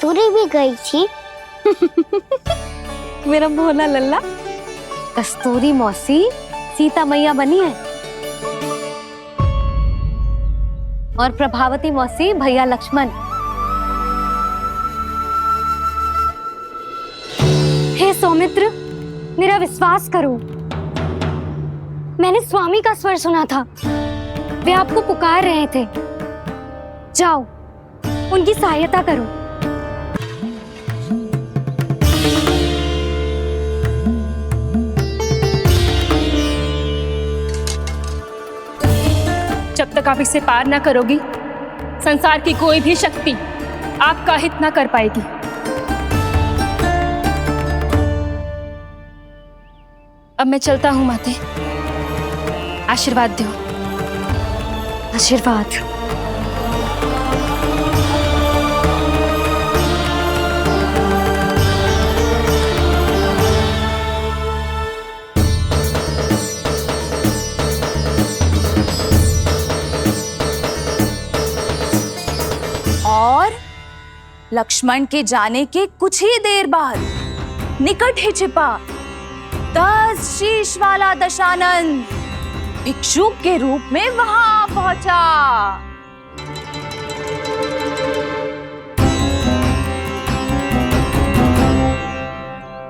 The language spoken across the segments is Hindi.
कस्तूरी भी गई थी। मेरा भोला लल्ला, कस्तूरी मौसी सीता मैया बनी है और प्रभावती मौसी भैया लक्ष्मण। हे सौमित्र, मेरा विश्वास करो, मैंने स्वामी का स्वर सुना था। वे आपको पुकार रहे थे। जाओ, उनकी सहायता करो। जब तक आप इसे पार ना करोगी, संसार की कोई भी शक्ति आपका हित ना कर पाएगी। अब मैं चलता हूँ माते, आशीर्वाद दो। आशीर्वाद। और लक्ष्मण के जाने के कुछ ही देर बाद निकट ही छिपा 10 शीश वाला दशानन भिक्षुक के रूप में वहां पहुंचा।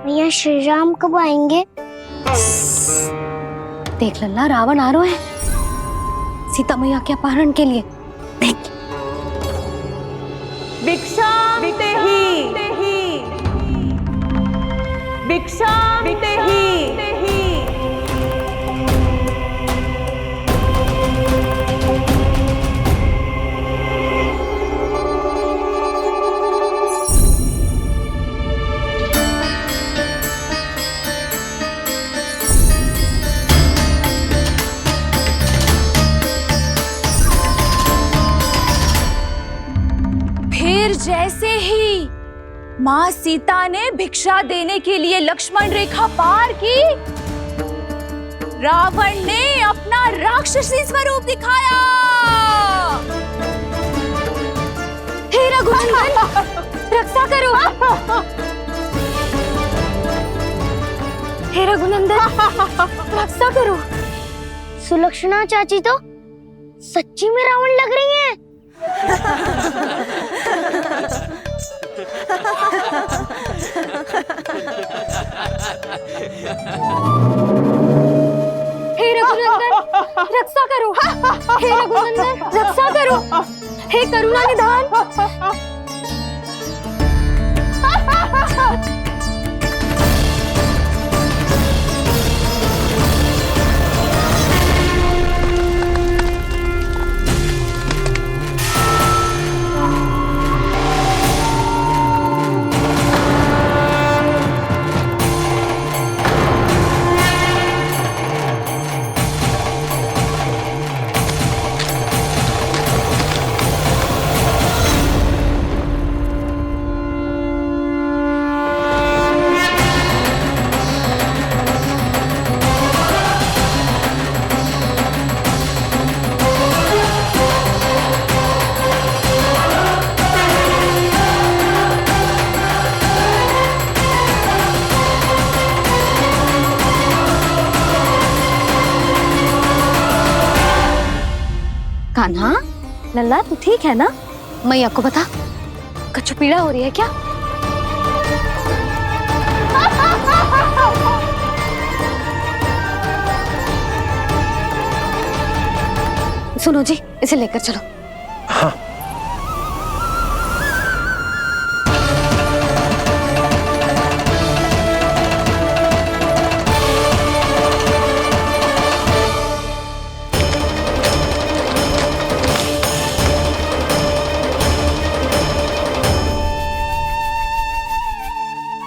भैया श्री राम कब आएंगे? देख लल्ला, रावण आ रहा है सीता मैया के अपहरण के लिए। देख, भिक्षा देहि, भिक्षा देहि। फिर जैसे ही माँ सीता ने भिक्षा देने के लिए लक्ष्मण रेखा पार की, रावण ने अपना राक्षसी स्वरूप दिखाया। हे रघुनंदन, रक्षा करो। हे रघुनंदन, रक्षा करो। सुलक्षणा चाची तो सच्ची में रावण लग रही हैं। हे रघुनंदन, रक्षा करो। हे रघुनंदन, रक्षा करो। हे करुणा निधान। कान्हा, लल्ला तू ठीक है ना? मैया को बता, कछु पीड़ा हो रही है क्या? सुनो जी, इसे लेकर चलो। हाँ।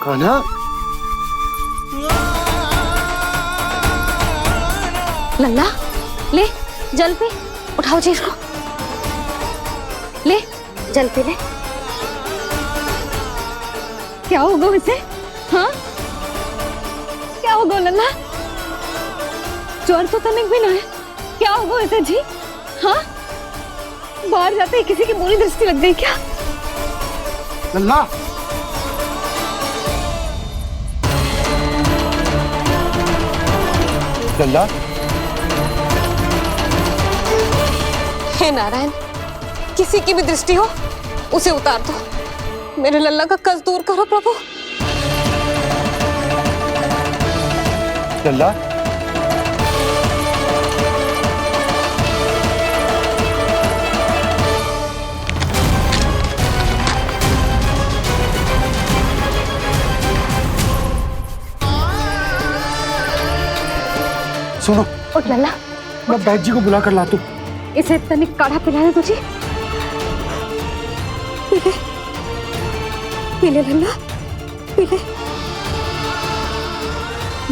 कान्हा, लल्ला ले जल पी, उठाओ जी इसको, ले जल पी ले। क्या होगा इसे? हाँ, क्या होगा लल्ला? ज्वर तो तनिक भी ना है, क्या होगा इसे जी? हाँ, बाहर जाते ही किसी की बुरी दृष्टि लग गई क्या? लल्ला, लल्ला, हे नारायण, किसी की भी दृष्टि हो उसे उतार दो। मेरे लल्ला का कष्ट दूर करो प्रभु। लल्ला, सुनो, उठ लल्ला, मैं बैद जी को बुला कर लाता हूँ। इसे तनिक काढ़ा पिलाना तुझे। पी ले, पी ले लल्ला, पी ले।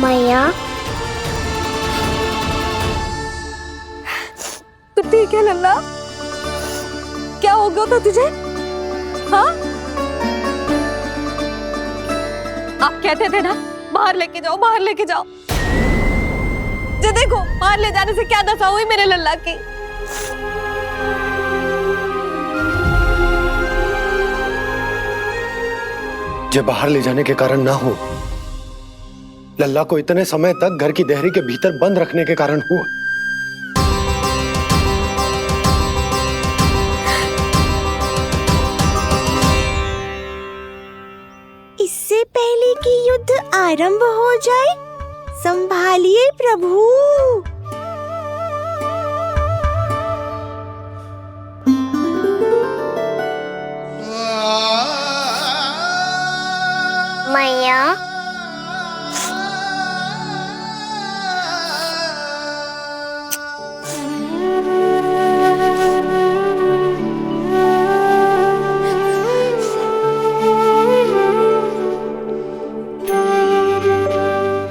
मैया, तो ठीक है लल्ला, क्या हो गया था तुझे? हाँ, आप कहते थे ना बाहर लेके जाओ, बाहर लेके जाओ। जे देखो बाहर ले जाने से क्या दशा हुई मेरे लल्ला की। जो बाहर ले जाने के कारण ना हो, लल्ला को इतने समय तक घर की देहरी के भीतर बंद रखने के कारण हुआ। इससे पहले कि युद्ध आरंभ हो जाए, संभालिए प्रभु। मैया,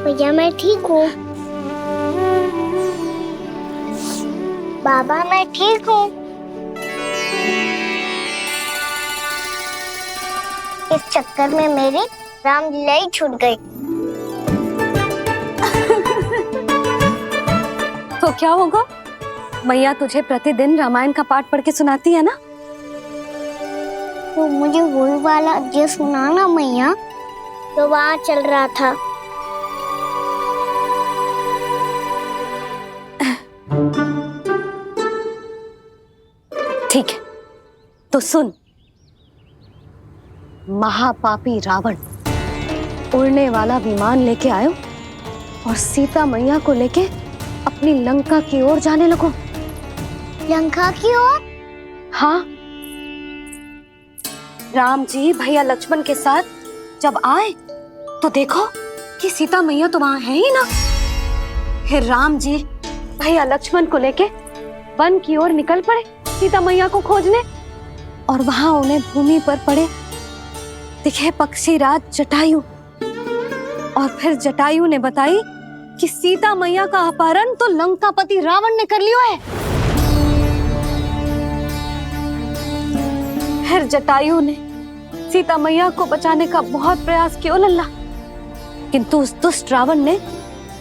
भैया मैं ठीक हूँ। बाबा मैं ठीक हूँ। इस चक्कर में मेरी रामलीला ही छूट गई। तो क्या होगा? मैया तुझे प्रतिदिन रामायण का पाठ पढ़ के सुनाती है ना? तो मुझे वही वाला अध्याय सुनाना मैया, तो वहाँ चल रहा था। ठीक है, तो सुन। महापापी रावण उड़ने वाला विमान लेके आयो और सीता मैया को लेके अपनी लंका की ओर जाने लगो। लंका की ओर? हाँ, राम जी भैया लक्ष्मण के साथ जब आए तो देखो कि सीता मैया तो वहां है ही ना। फिर राम जी भैया लक्ष्मण को लेके वन की ओर निकल पड़े सीता मैया को खोजने, और वहां उन्हें भूमि पर पड़े दिखे पक्षीराज जटायु। और फिर जटायु ने बताई कि सीता मैया का अपहरण तो लंकापति रावण ने कर लियो है। फिर जटायु ने सीता मैया को बचाने का बहुत प्रयास किया लल्ला, किंतु उस दुष्ट रावण ने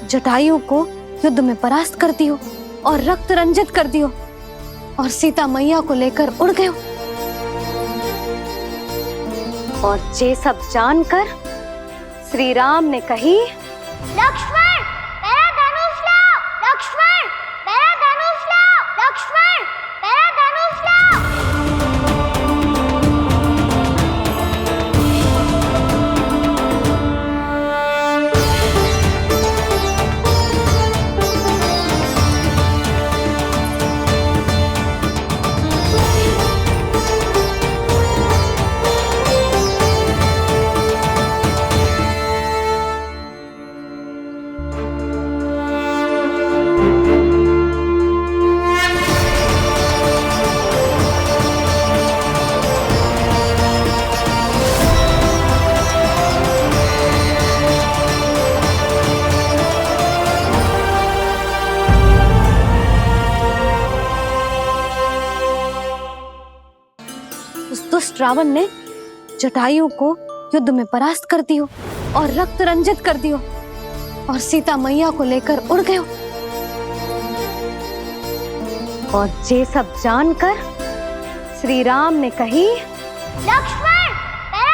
जटायु को युद्ध में परास्त कर दियो और रक्त रंजित कर दियो और सीता मैया को लेकर उड़ गयो। और ये सब जानकर श्री राम ने कही, लक्ष्मण मेरा धनुष लाओ, लक्ष्मण मेरा धनुष लाओ, लक्ष्मण मेरा धनुष लाओ। दुष्ट रावण ने जटायु को युद्ध में परास्त कर दियो और रक्त रंजित कर दियो और सीता मैया को लेकर उड़ गयो। और ये सब जानकर श्री राम ने कही, लक्ष्मण मेरा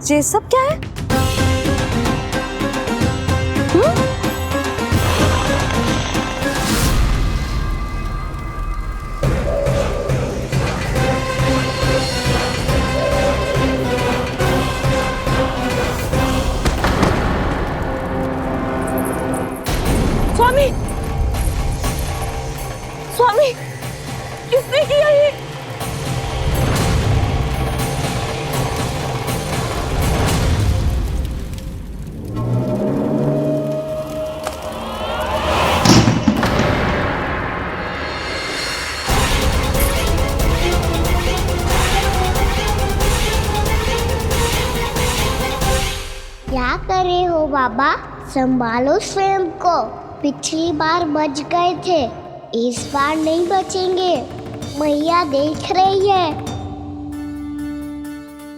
ये सब क्या है? स्वामी, स्वामी, किसने किया ये? क्या कर रहे हो बाबा? संभालो स्वयं को। पिछली बार बच गए थे, इस बार नहीं बचेंगे। मैया देख रही है।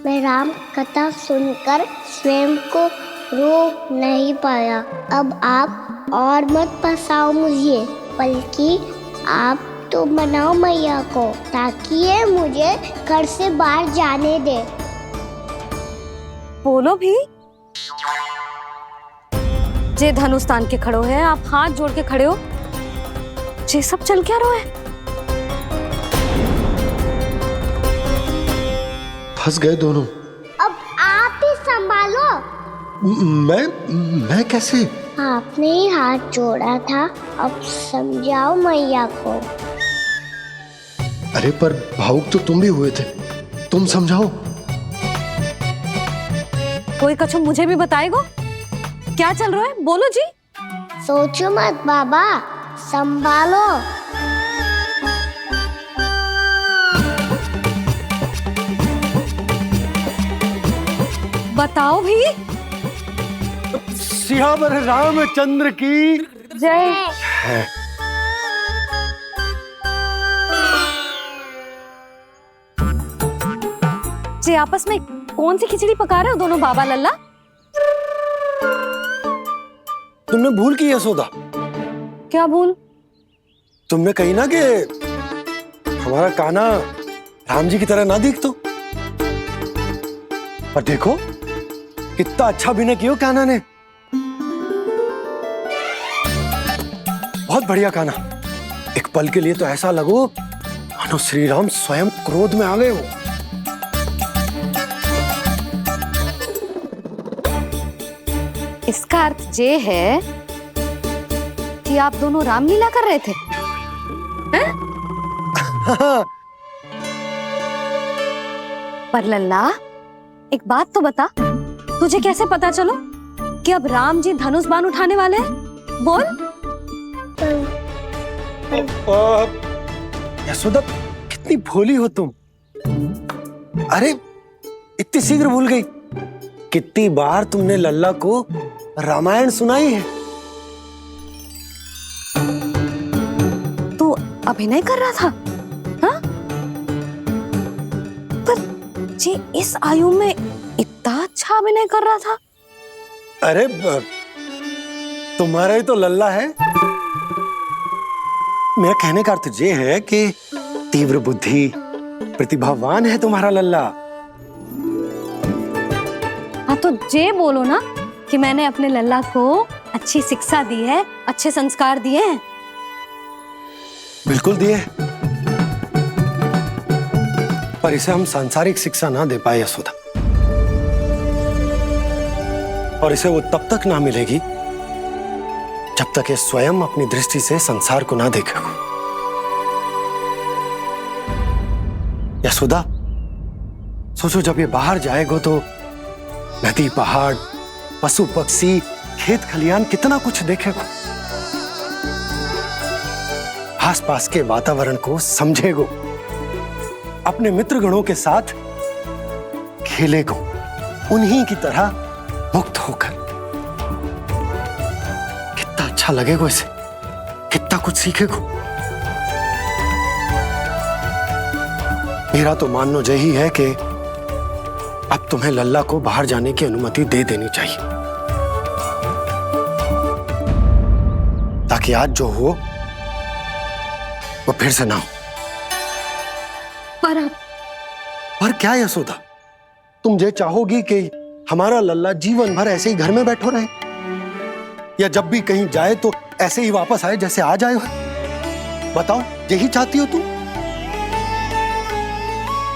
मैं राम कथा सुनकर स्वयं को रोक नहीं पाया। अब आप और मत फंसाओ मुझे, बल्कि आप तो मनाओ मैया को, ताकि ये मुझे घर से बाहर जाने दे। बोलो भी। जे धनुष तान के खड़ो है, आप हाथ जोड़ के खड़े हो। ये सब चल क्या रहा है? फंस गए दोनों। अब आप ही संभालो। मैं कैसे? आपने ही हाथ जोड़ा था, अब समझाओ मैया को। अरे पर भावुक तो तुम भी हुए थे, तुम समझाओ। कोई कछु मुझे भी बताएगो? क्या चल रहा है? बोलो जी। सोचो मत बाबा, संभालो। बताओ भी। सियावर रामचंद्र की जय। जी आपस में कौन सी खिचड़ी पका रहे हो दोनों बाबा लल्ला? तुमने भूल की यशोदा। क्या भूल? तुमने कही ना कि हमारा कान्हा राम जी की तरह ना दिख तो। पर देखो कितना अच्छा अभिनय किया कान्हा ने। बहुत बढ़िया कान्हा। एक पल के लिए तो ऐसा लगो मानो श्री राम स्वयं क्रोध में आ गए हो। इसका अर्थ ये है कि आप दोनों रामलीला कर रहे थे, हैं? पर लल्ला एक बात तो बता, तुझे कैसे पता चलो कि अब राम जी धनुष बाण उठाने वाले हैं? बोल। यशोदा कितनी भोली हो तुम। अरे इतनी शीघ्र भूल गई। कितनी बार तुमने लल्ला को रामायण सुनाई है। तू अभिनय कर रहा था, हाँ? पर जी इस आयु में इतना अच्छा अभिनय कर रहा था। अरे तुम्हारा ही तो लल्ला है। मेरा कहने का अर्थ ये है कि तीव्र बुद्धि, प्रतिभावान है तुम्हारा लल्ला। हाँ तो ये बोलो ना कि मैंने अपने लल्ला को अच्छी शिक्षा दी है, अच्छे संस्कार दिए हैं। बिल्कुल दिए, पर इसे हम सांसारिक शिक्षा ना दे पाए यशोदा। और इसे वो तब तक ना मिलेगी जब तक ये स्वयं अपनी दृष्टि से संसार को ना देखेगा। यशोदा सोचो, जब ये बाहर जाएगा तो नदी, पहाड़, पशु पक्षी, खेत खलियान कितना कुछ देखेगा। आसपास के वातावरण को समझेगो, अपने मित्रगणों के साथ खेलेगो, उन्हीं की तरह मुक्त होकर। कितना अच्छा लगेगा इसे, कितना कुछ सीखेगो। मेरा तो मानना यही है कि अब तुम्हें लल्ला को बाहर जाने की अनुमति दे देनी चाहिए, ताकि आज जो हो वो फिर से ना हो। पर पर क्या यशोदा, तुम ये चाहोगी कि हमारा लल्ला जीवन भर ऐसे ही घर में बैठो रहे, या जब भी कहीं जाए तो ऐसे ही वापस आए जैसे आज आए हो? बताओ, यही चाहती हो तुम?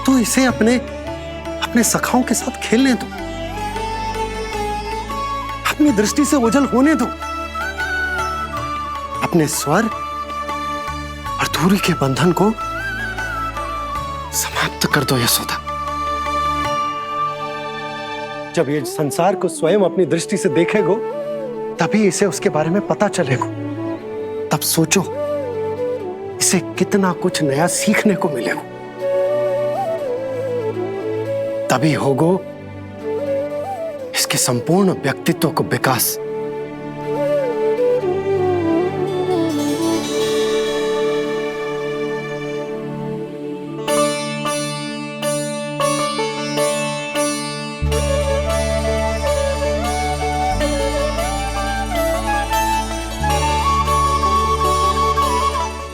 तो इसे अपने अपने सखाओं के साथ खेलने दो, अपनी दृष्टि से ओझल होने दो, अपने स्वर और दूरी के बंधन को समाप्त कर दो यशोदा। जब ये संसार को स्वयं अपनी दृष्टि से देखेगो, तभी इसे उसके बारे में पता चलेगा। तब सोचो इसे कितना कुछ नया सीखने को मिलेगा। तभी होगो इसके संपूर्ण व्यक्तित्व को विकास।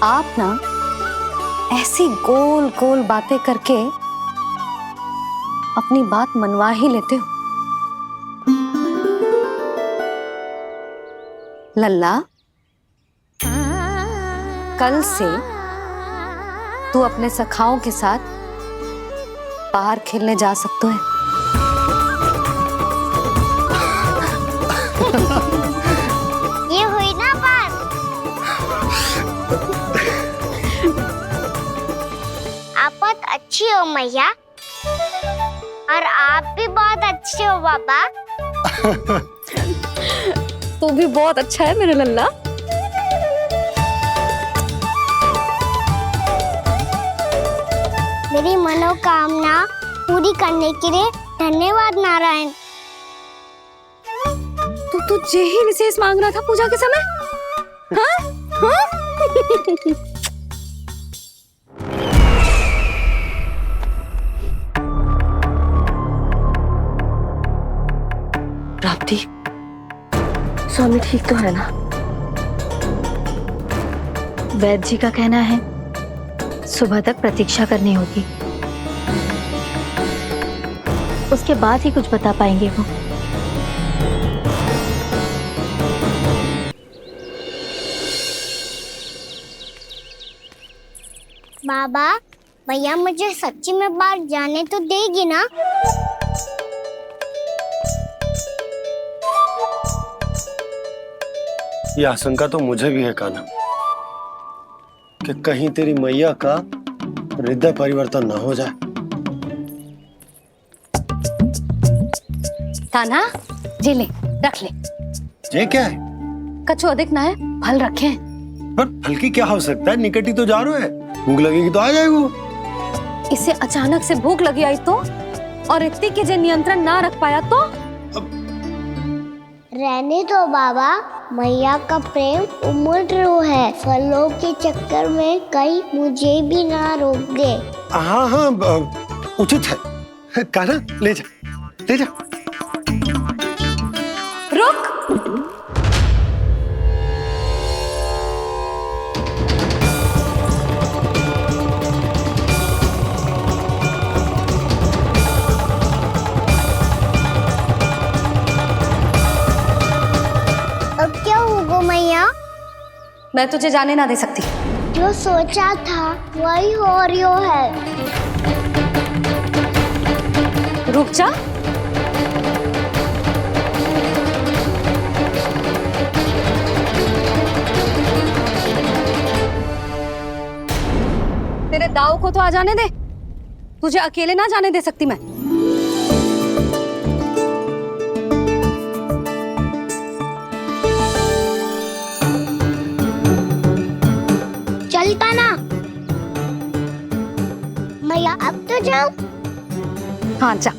आप ना ऐसी गोल गोल बातें करके अपनी बात मनवा ही लेते हो। लल्ला, कल से तू अपने सखाओं के साथ बाहर खेलने जा सकते है। ये हुई ना बात। आप बहुत अच्छी हो मैया, और आप भी बहुत अच्छे हो बाबा। तू भी बहुत अच्छा है मेरा लल्ला। मेरी मनोकामना पूरी करने के लिए धन्यवाद नारायण। तू तुझे ही विशेष मांग रहा था पूजा के समय? हाँ? हाँ? प्राप्ति, स्वामी ठीक तो है ना? वैद्य जी का कहना है सुबह तक प्रतीक्षा करनी होगी, उसके बाद ही कुछ बता पाएंगे वो। बाबा, भैया मुझे सच्ची में बाहर जाने तो देगी ना? ये आशंका तो मुझे भी है कान्हा, कि कहीं तेरी मैया का हृदय परिवर्तन न हो जाए। कान्हा, जी ले, रख ले। ये क्या है? कछु अधिक ना है, फल रखे हैं। पर फल की क्या हो सकता है? निकट ही तो जा रहे हैं, भूख लगेगी तो आ जाएगा। इसे अचानक से भूख लगी आई तो, और इतनी के जे नियंत्रण ना रख पाया तो? रहने दो बाबा, मैया का प्रेम उमड़ रो है। फलों के चक्कर में कहीं मुझे भी ना रोक दे। हाँ हाँ, उचित है। कान्हा, ले जा, ले जा। रुक। अब क्या होगा मैया? मैं तुझे जाने ना दे सकती। जो सोचा था वही हो रही है। रुक जा। तेरे दाव को तो आ जाने दे, तुझे अकेले ना जाने दे सकती मैं। चलता ना मैया, अब तो जाओ। हाँ जा।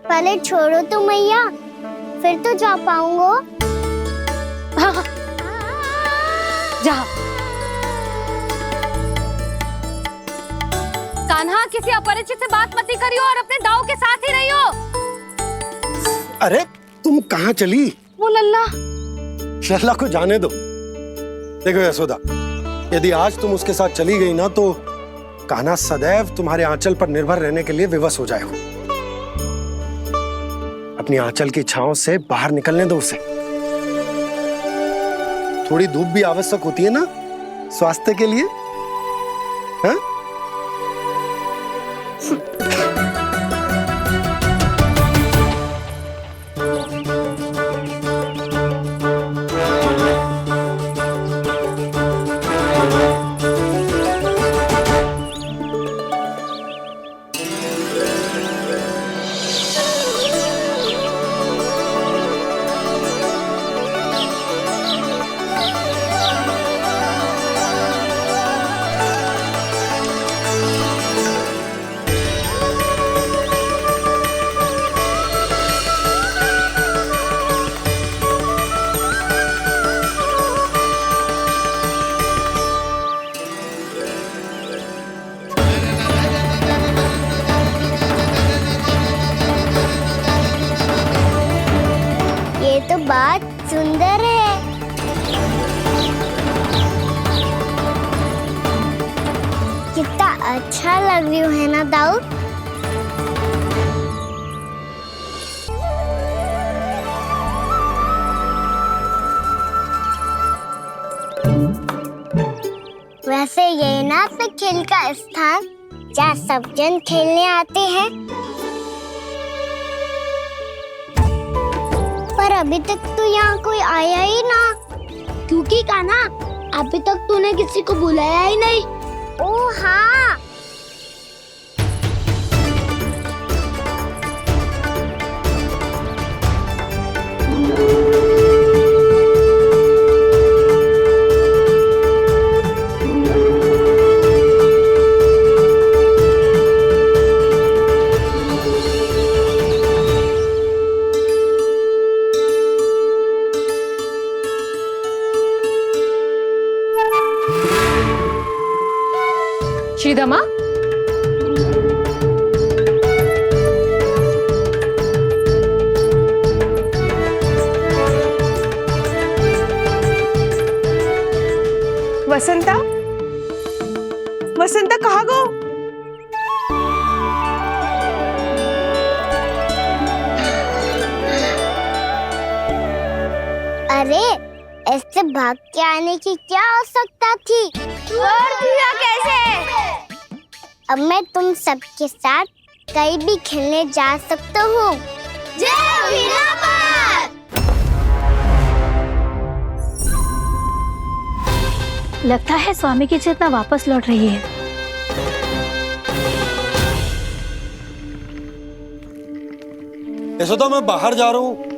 पहले छोड़ो तो मैया, फिर तो जा पाऊंगा। हाँ, जा। कान्हा, किसी अपरिचित से बात मत करियो और अपने दाव के साथ ही रहियो। अरे तुम कहाँ चली? वो लल्ला। लल्ला को जाने दो, देखो यशोदा, यदि आज तुम उसके साथ चली गई ना तो कान्हा सदैव तुम्हारे आंचल पर निर्भर रहने के लिए विवश हो जाएगा। अपनी आंचल की छांव से बाहर निकलने दो उसे। थोड़ी धूप भी आवश्यक होती है ना स्वास्थ्य के लिए, हाँ? ये तो बात सुंदर है। कितना अच्छा लग रही है ना दाऊद। वैसे ये ना तो खेल का स्थान जहाँ सब जन खेलने आते हैं, पर अभी तक तो यहाँ कोई आया ही ना। क्योंकि कान्हा, अभी तक तूने किसी को बुलाया ही नहीं। ओ हाँ, श्रीदमा, वसंता, वसंता कहाँ गो? अरे ऐसे भाग के आने की क्या आवश्यकता थी? छोड़ दिया कैसे? अब मैं तुम सबके साथ कहीं भी खेलने जा सकता हूँ। जय वीरापाल! लगता है स्वामी की चेतना वापस लौट रही है। यशोदा, मैं बाहर जा रहा हूँ।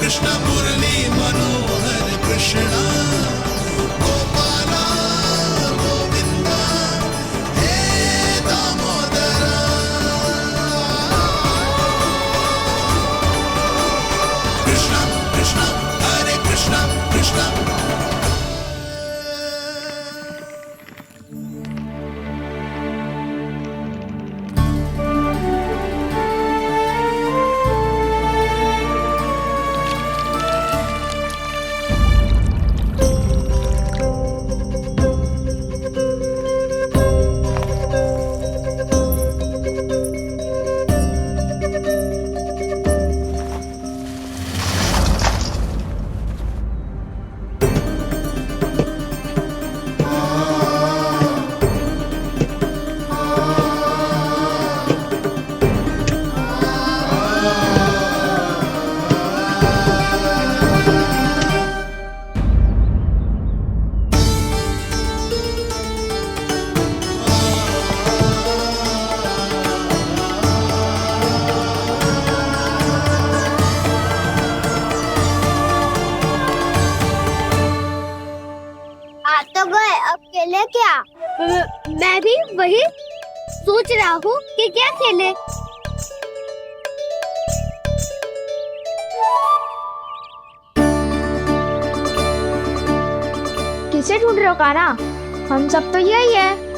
कृष्ण मुरली मनोहर कृष्ण गोपाला गोविंदा हे दामोदरा। कृष्ण कृष्ण हरे कृष्ण कृष्ण। खेले क्या? मैं भी वही सोच रहा हूँ कि क्या खेले। से ढूंढ रहे हो कान्हा? हम सब तो यही है।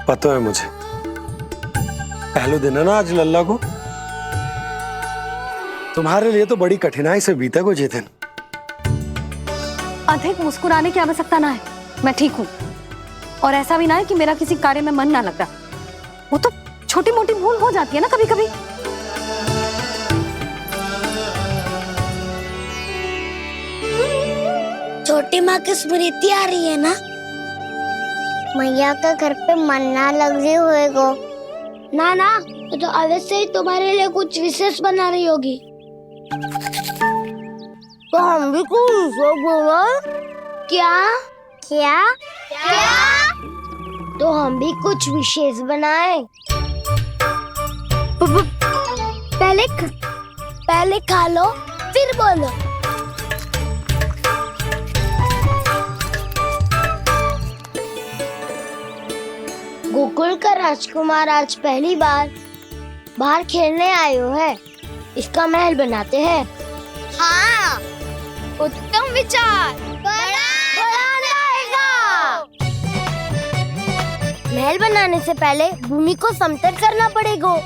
पता है मुझे, पहले दिन है ना आज लल्ला को। तुम्हारे लिए तो बड़ी कठिनाई से बीता को ये दिन। अधिक मुस्कुराने की आवश्यकता ना है, मैं ठीक हूँ। और ऐसा भी ना है कि मेरा किसी कार्य में मन ना लग रहा। वो तो छोटी मोटी भूल हो जाती है ना कभी कभी। छोटी माँ की स्मृति आ रही है ना? मैया का घर पे मन ना लग रही होएगो। ना ना, तो अवश्य ही तुम्हारे लिए कुछ विशेष बना रही होगी। तो हम भी कुछ विशेष बनाए? क्या क्या क्या? तो हम भी कुछ विशेष बनाए। पहले खा लो फिर बोलो। गोकुल का राजकुमार आज पहली बार बाहर खेलने आए हो है, इसका महल बनाते हैं। हाँ, उत्तम विचार। बनाना आएगा। महल बनाने से पहले भूमि को समतल करना पड़ेगा।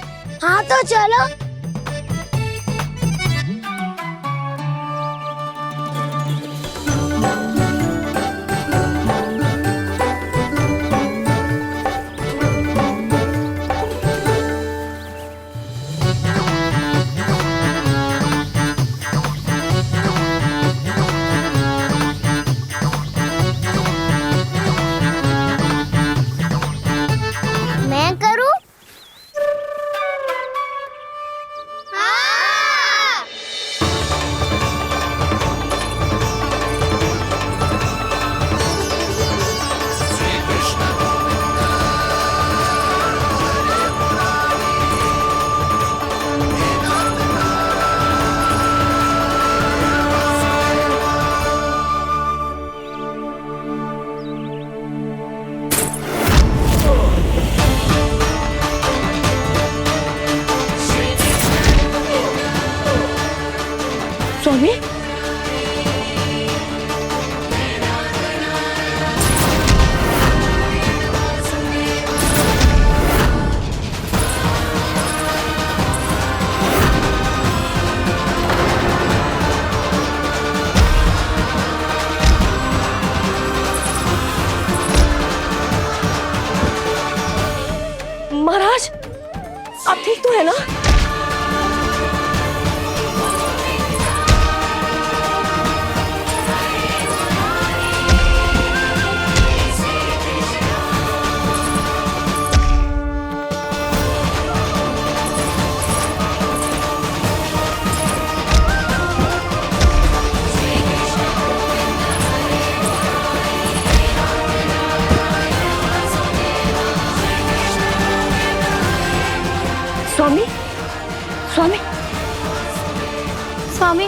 हाँ तो चलो। मैं करूं? हाँ। स्वामी, महाराज आप ठीक तो है ना? स्वामी, स्वामी, स्वामी।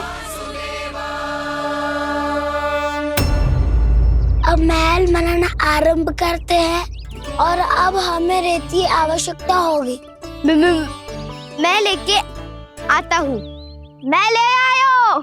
अब महल बनाना आरंभ करते हैं और अब हमें रेत की आवश्यकता होगी। मैं लेके आता हूँ। मैं ले आयो।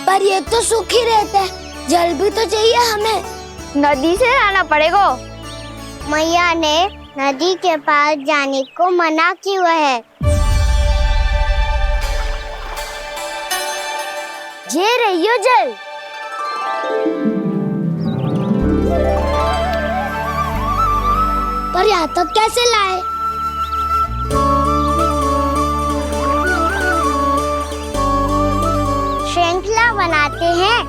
पर ये तो सूखी रहता है, जल भी तो चाहिए हमें। नदी से लाना पड़ेगा। मैया ने नदी के पास जाने को मना किया है। ये रहियो जल। पर यहाँ तक कैसे लाए? श्रृंखला बनाते हैं।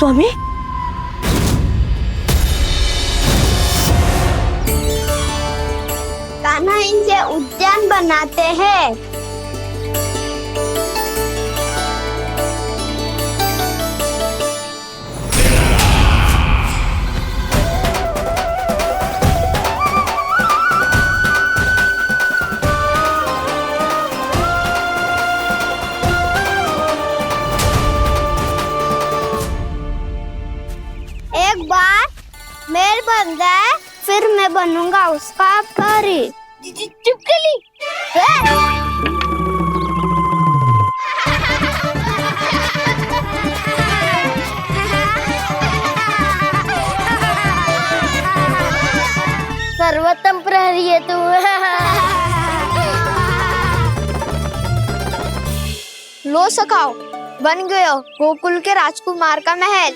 स्वामी, कान्हा इनसे उद्यान बनाते हैं। एक बार मेल बन जाए फिर मैं बनूंगा उसका परी। चिपकली। सर्वोत्तम प्रहरी है तू। लो सखाओ, बन गयो गोकुल के राजकुमार का महल।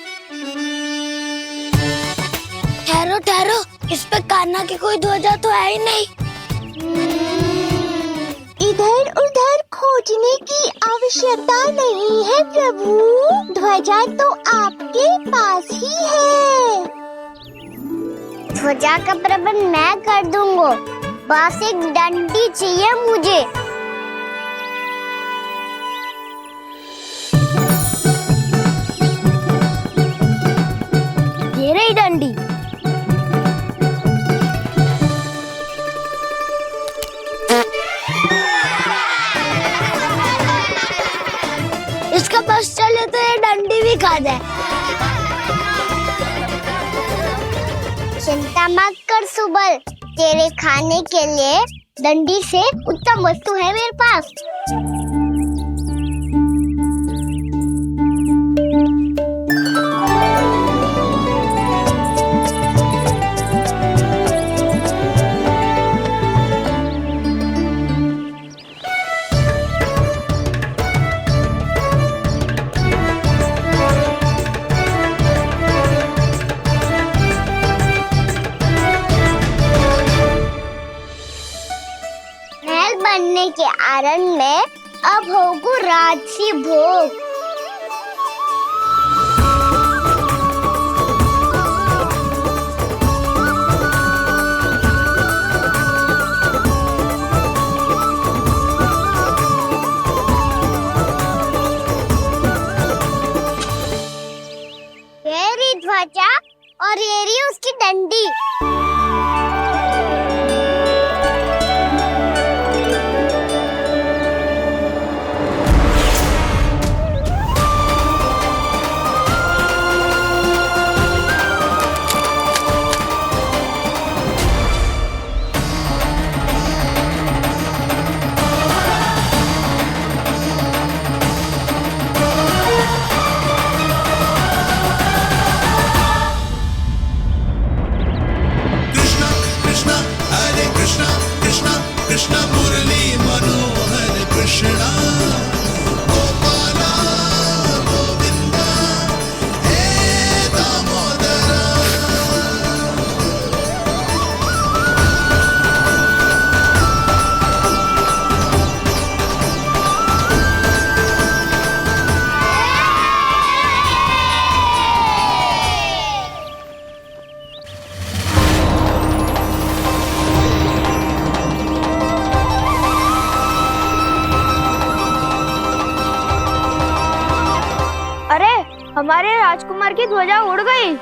ठहरो ठहरो, इस पे कान्हा की कोई ध्वजा तो है ही नहीं। इधर उधर खोजने की आवश्यकता नहीं है प्रभु, ध्वजा तो आपके पास ही है। ध्वजा का प्रबंध मैं कर दूंगा, बस एक डंडी चाहिए मुझे। ये रही डंडी। इसका बस चले तो ये डंडी भी खा जाए। चिंता मत कर सुबल, तेरे खाने के लिए डंडी से उत्तम वस्तु है मेरे पास। बनने के आनंद में अब होगू राजसी भोग। ये रही ध्वजा और ये रही उसकी डंडी। हमारे राजकुमार की ध्वजा उड़ गई।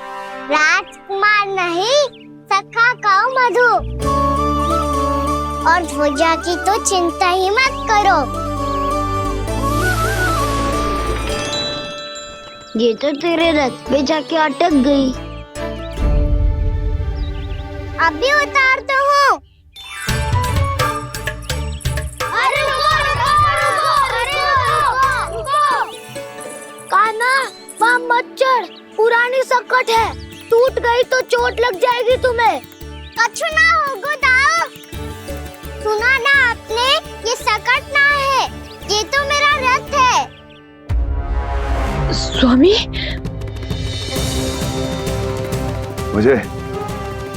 राजकुमार नहीं, सखा कहो मधु। और ध्वजा की तो चिंता ही मत करो। ये तो तेरे रथ पे जाके अटक गई। अभी उतारता हूँ। अरे रुको। कान्हा, वहाँ मत चढ़, पुरानी सकट है, टूट गई तो चोट लग जाएगी तुम्हें। कछु ना होगा दाऊ। सुना ना आपने, ये सकट ना है, ये तो मेरा रथ है। स्वामी,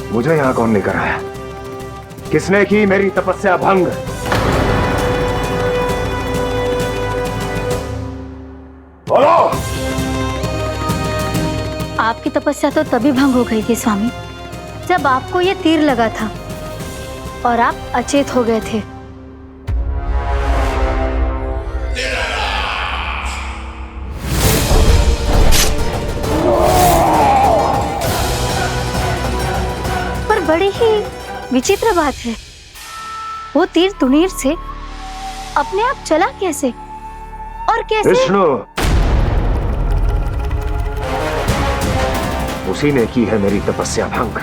मुझे यहाँ कौन लेकर आया? किसने की मेरी तपस्या भंग? बोलो। आपकी तपस्या तो तभी भंग हो गई थी स्वामी, जब आपको ये तीर लगा था और आप अचेत हो गए थे। पर बड़ी ही विचित्र बात है, वो तीर तुनीर से अपने आप चला कैसे और कैसे? विष्णु, उसी ने की है मेरी तपस्या भंग,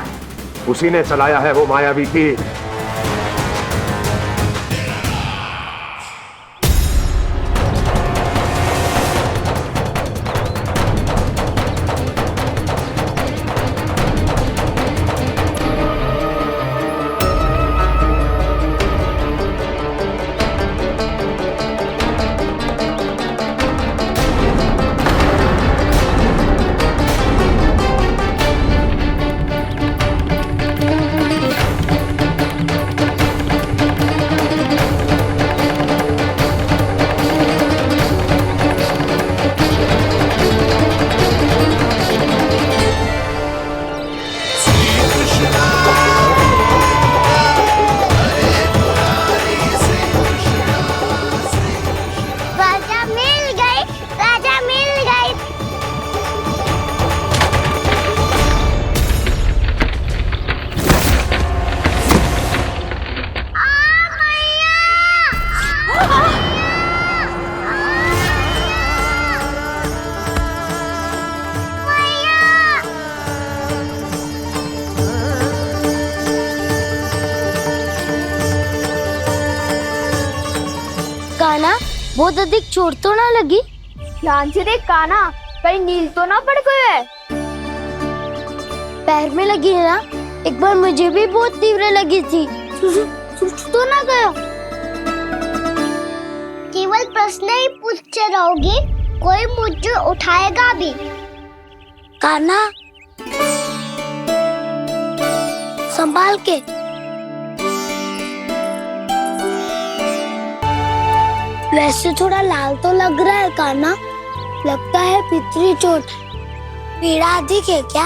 उसी ने चलाया है वो मायावी तीर। कान्हा, बहुत अधिक चोट तो ना लगी? ध्यान से देख कान्हा, कहीं नील तो ना पड़ गए। पैर में लगी है ना? एक बार मुझे भी बहुत तीव्र लगी थी। तो ना गया? केवल प्रश्न ही पूछते रहोगी, कोई मुझे उठाएगा भी? कान्हा, संभाल के। वैसे थोड़ा लाल तो लग रहा है कान्हा, लगता है पितरी चोट। पीड़ा अधिक है क्या?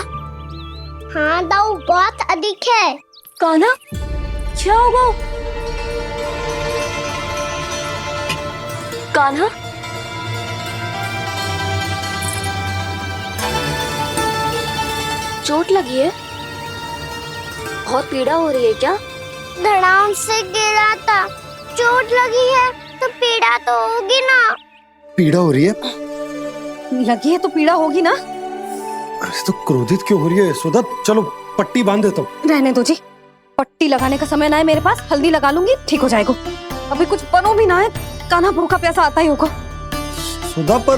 हाँ दाऊ, बहुत अधिक है। कान्हा, क्या होगा? कान्हा, चोट लगी है? बहुत पीड़ा हो रही है क्या? धड़ाम से गिरा था, चोट लगी है तो पीड़ा तो होगी ना। पीड़ा हो रही है? लगी है तो पीड़ा होगी ना। अरे तो क्रोधित क्यों हो रही है यशोदा? चलो पट्टी बांध देता हूँ। रहने दो जी, पट्टी लगाने का समय ना है मेरे पास, हल्दी लगा लूंगी, ठीक हो जाएगा। अभी कुछ बनो भी ना है, कान्हा भूखा प्यासा आता ही होगा। सुधा, पर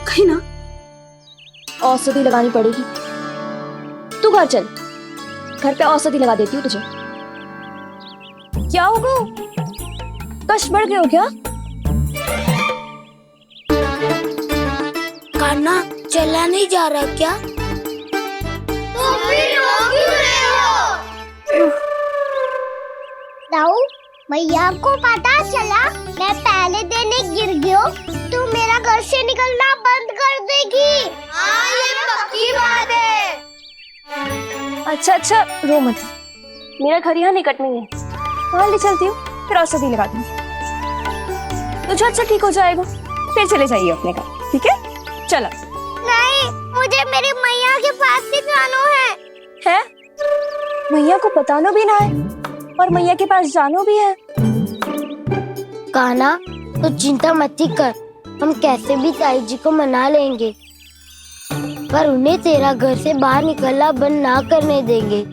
कहीं ना औषधि लगानी पड़ेगी। तू घर चल, घर पे औषधि लगा देती हूँ तुझे। क्या होगा? कष्ट बढ़ गए हो क्या? कान्हा, चला नहीं जा रहा क्या? तो फिर रो क्यों रहे हो? दाऊ, भैया को पता चला मैं पहले दिन ही गिर गया तो मेरा घर से निकलना बंद कर देगी। हाँ, ये पक्की बात है। अच्छा, रो मत, मेरा घर यहाँ निकट में है, वहाँ ले चलती हूँ, फिर औषधि लगा दूंगी। तो अच्छा ठीक हो जाएगा, फिर चले जाइए अपने घर, ठीक है? चला। नहीं, मुझे मेरी मैया के पास ही जाना है। मैया को बताना भी ना है और मैया के पास जानो भी है। कान्हा, तो चिंता मत ही कर, हम कैसे भी ताई जी को मना लेंगे, पर उन्हें तेरा घर से बाहर निकलना बंद ना करने देंगे।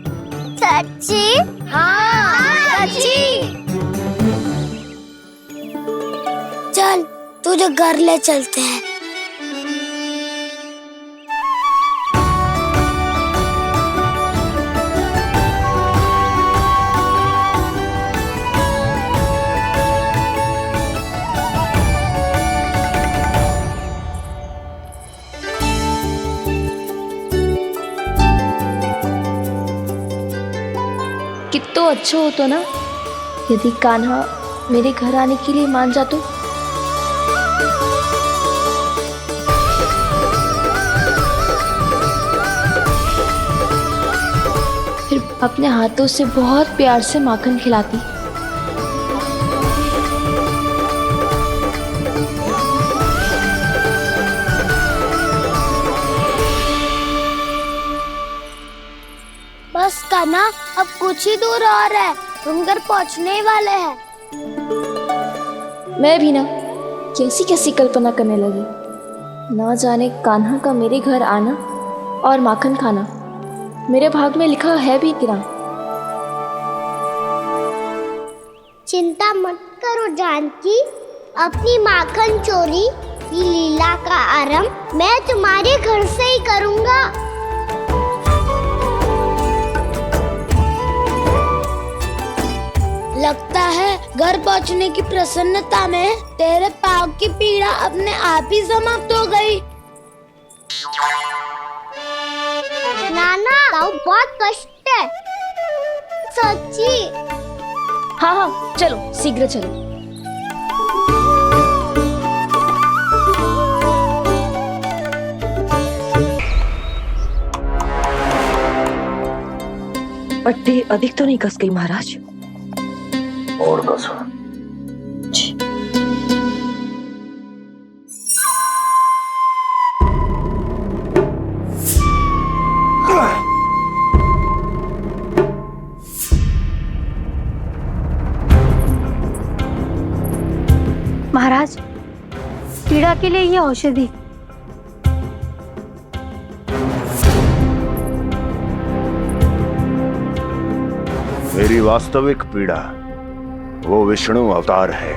सच्ची? हाँ, सच्ची। चल, तुझे घर ले चलते हैं। कितना अच्छा होता ना यदि कान्हा मेरे घर आने के लिए मान जातो। फिर अपने हाथों से बहुत प्यार से माखन खिलाती। बस कान्हा, अब कुछ ही दूर और है, हम घर पहुंचने ही वाले हैं। मैं भी ना कैसी कैसी कल्पना करने लगी। ना जाने कान्हा का मेरे घर आना और माखन खाना मेरे भाग में लिखा है भी कि ना। चिंता मत करो जानकी, अपनी माखन चोरी की लीला का आरंभ मैं तुम्हारे घर से ही करूंगा। लगता है घर पहुंचने की प्रसन्नता में तेरे पाँव की पीड़ा अपने आप ही समाप्त हो गई। नाना, पाँव बहुत कष्ट है। सच्ची? हाँ हाँ, चलो शीघ्र चलो। पट्टी अधिक तो नहीं कस गई महाराज? और कसो। महाराज, पीड़ा के लिए ये औषधि। मेरी वास्तविक पीड़ा वो विष्णु अवतार है,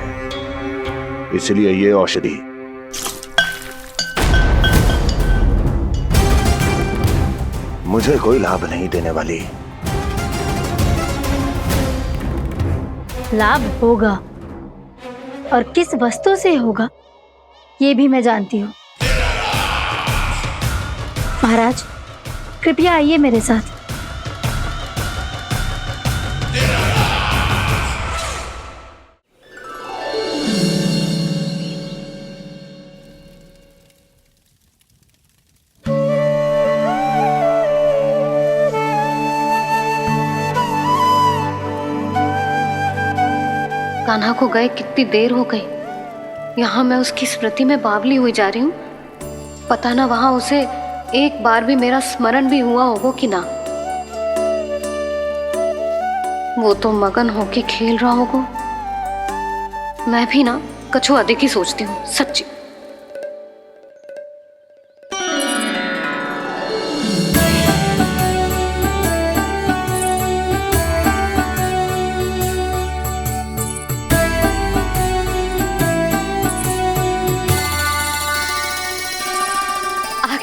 इसलिए ये औषधि मुझे कोई लाभ नहीं देने वाली। लाभ होगा, और किस वस्तु से होगा ये भी मैं जानती हूँ। महाराज, कृपया आइए मेरे साथ। कान्हा को गए कितनी देर हो गई। यहाँ मैं उसकी स्मृति में बावली हुई जा रही हूँ। पता ना वहां उसे एक बार भी मेरा स्मरण भी हुआ होगा कि ना। वो तो मगन होके खेल रहा होगा। मैं भी ना कछु अधिक ही सोचती हूँ, सच्ची।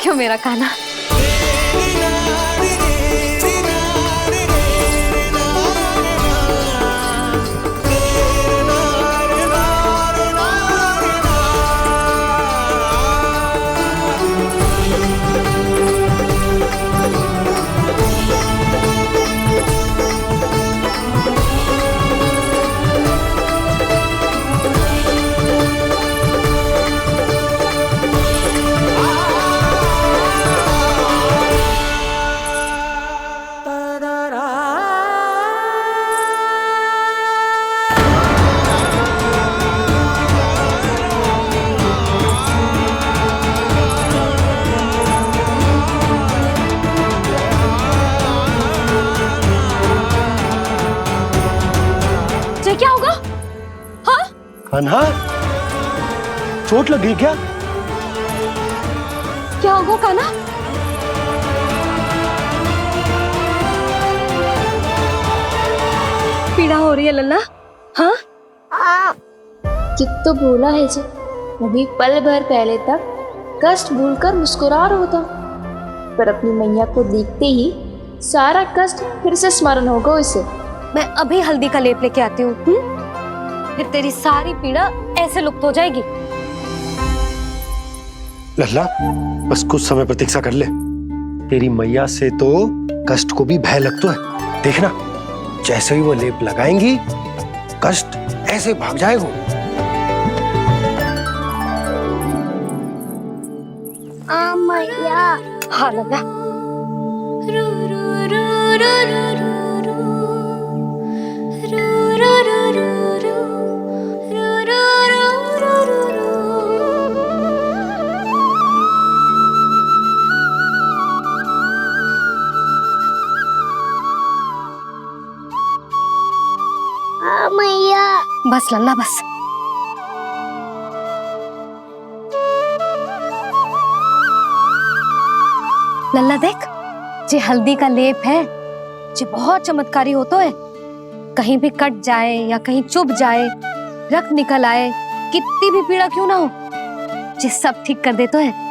क्यों मेरा कान्हा? कान्हा, चोट लगी क्या? क्या होगा कान्हा? पीड़ा हो रही है लल्ला? हाँ? कित तो भूला है जी, वो भी पल भर पहले तक कष्ट भूलकर मुस्कुरा रहा था, पर अपनी मैया को देखते ही सारा कष्ट फिर से स्मरण होगा उसे। मैं अभी हल्दी का लेप लेके आती हूँ, फिर तेरी सारी पीड़ा ऐसे लुप्त हो जाएगी। लल्ला, बस कुछ समय प्रतीक्षा कर ले। तेरी मैया से तो कष्ट को भी भय लगता है। देखना, जैसे ही वो लेप लगाएंगी, कष्ट ऐसे भाग जाएगा। मैया। हाँ लल्ला। मैया। बस लल्ला बस। लल्ला देख, जे हल्दी का लेप है, जे बहुत चमत्कारी होता है। कहीं भी कट जाए या कहीं चुभ जाए, रक्त निकल आए, कितनी भी पीड़ा क्यों ना हो, जे सब ठीक कर देता है।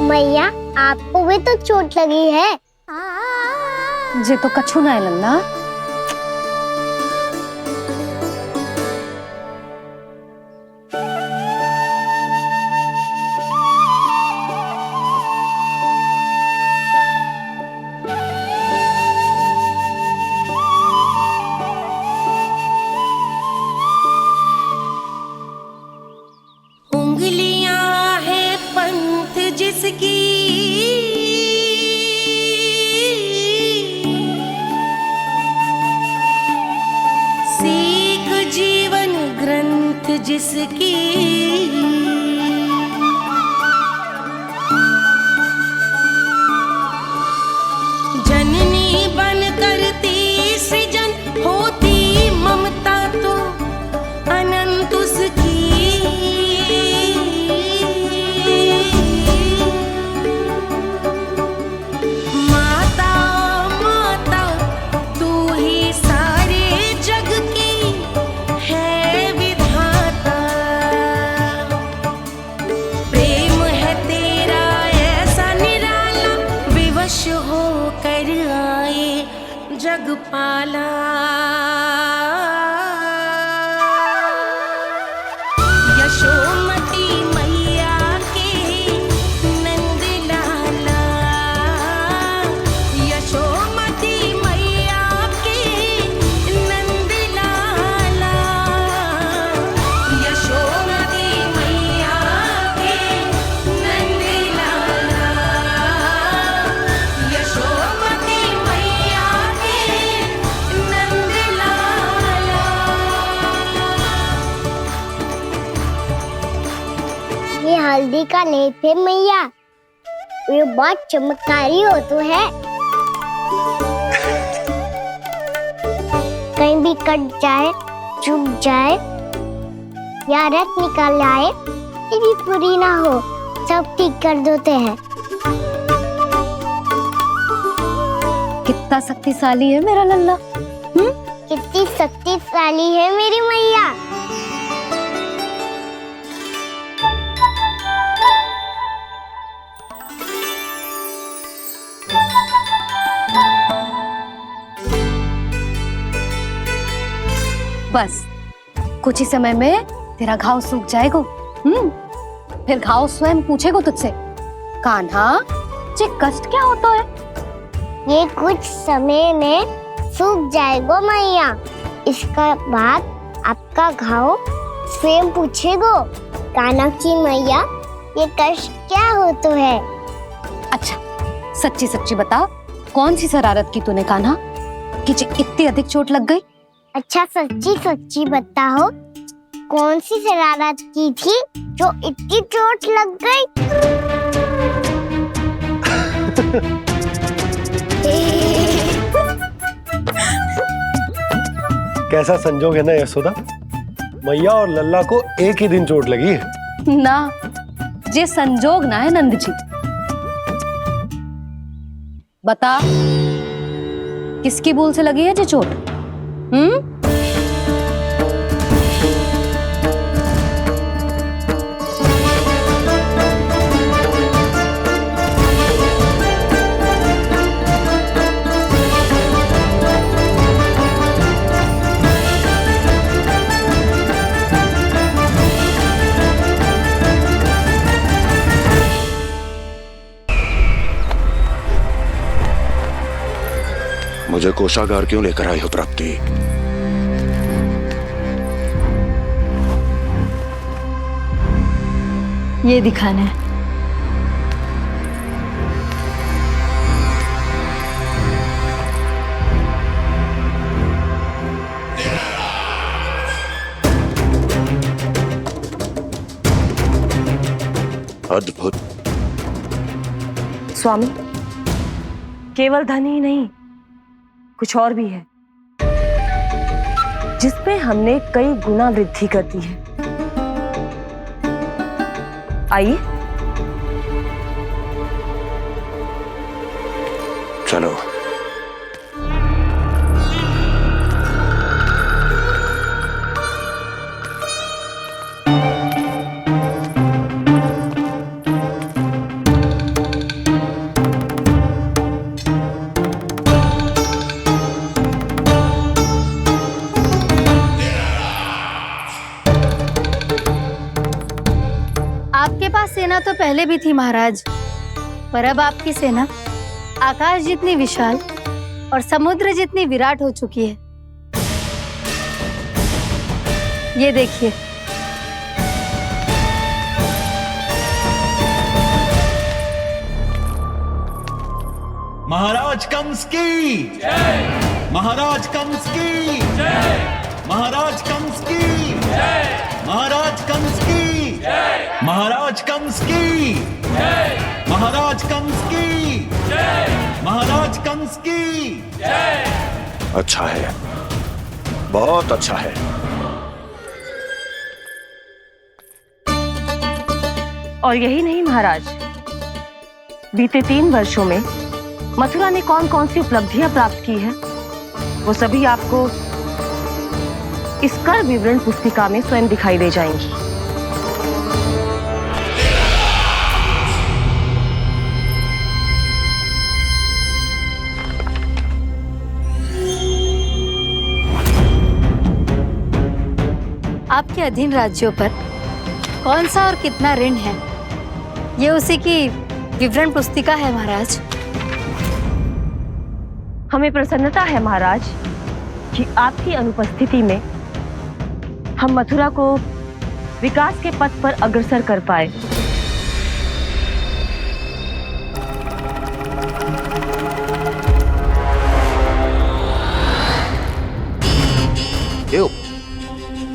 मैया, आपको भी तो चोट लगी है। जे तो कछु ना है लल्ला। उंगलियां है पंथ जिसकी, सीख जीवन ग्रंथ जिसकी, जननी बन करती सृजन होती ममता तो अनंत उसकी। माता माता तू ही सारे जग की है विधाता, प्रेम है तेरा ऐसा निराला, विवश होकर आए जग पाला। यशोमती मैया के नंद लाला, यशोमती मैया के नंद लाला, यशोमती मैया के नंद लाला, यशोमती मैया के नंद लाला। ये हल्दी का लेप है मैया, ये बहुत चमत्कारी हो तो है। कहीं भी कट जाए, चुभ जाए या रक्त निकल आए, ये भी पूरी ना हो, सब ठीक कर देते हैं। कितना शक्तिशाली है मेरा लल्ला। कितनी शक्तिशाली है मेरी मैया। बस कुछ ही समय में तेरा घाव सूख जाएगा। फिर घाव स्वयं पूछेगा तुझसे, कान्हा ये कष्ट क्या होता है? ये कुछ समय में सूख जाएगा मैया। इसका बाद आपका घाव स्वयं पूछेगा, कान्हा की मैया ये कष्ट क्या होता है। अच्छा सच्ची सच्ची बता, कौन सी शरारत की तूने कान्हा कि इतनी अधिक चोट लग गई? अच्छा सच्ची सच्ची बताओ, कौन सी शरारत की थी जो इतनी चोट लग गई? कैसा संजोग है ना यशोदा, मैया और लल्ला को एक ही दिन चोट लगी है। ना, ये संजोग ना है नंद जी। बता, किसकी भूल से लगी है ये चोट? मुझे कोषागार क्यों लेकर आई हो प्राप्ति? ये दिखाना है। अद्भुत। स्वामी, केवल धन ही नहीं, कुछ और भी है जिसमें हमने कई गुना वृद्धि कर दी है। आइए चलो। आपके पास सेना तो पहले भी थी महाराज, पर अब आपकी सेना आकाश जितनी विशाल और समुद्र जितनी विराट हो चुकी है। ये देखिए। महाराज कंस की जय, महाराज कंस की जय, महाराज कंस की जय, महाराज कंस की जय, महाराज कंस की जय, महाराज कंस की जय, महाराज कंस की जय। अच्छा है, बहुत अच्छा है। और यही नहीं महाराज, बीते 3 वर्षों में मथुरा ने कौन कौन सी उपलब्धियां प्राप्त की है, वो सभी आपको इस कर विवरण पुस्तिका में स्वयं दिखाई दे जाएंगी। आपके अधीन राज्यों पर कौन सा और कितना ऋण है, ये उसी की विवरण पुस्तिका है महाराज। हमें प्रसन्नता है महाराज कि आपकी अनुपस्थिति में हम मथुरा को विकास के पथ पर अग्रसर कर पाए। क्यों?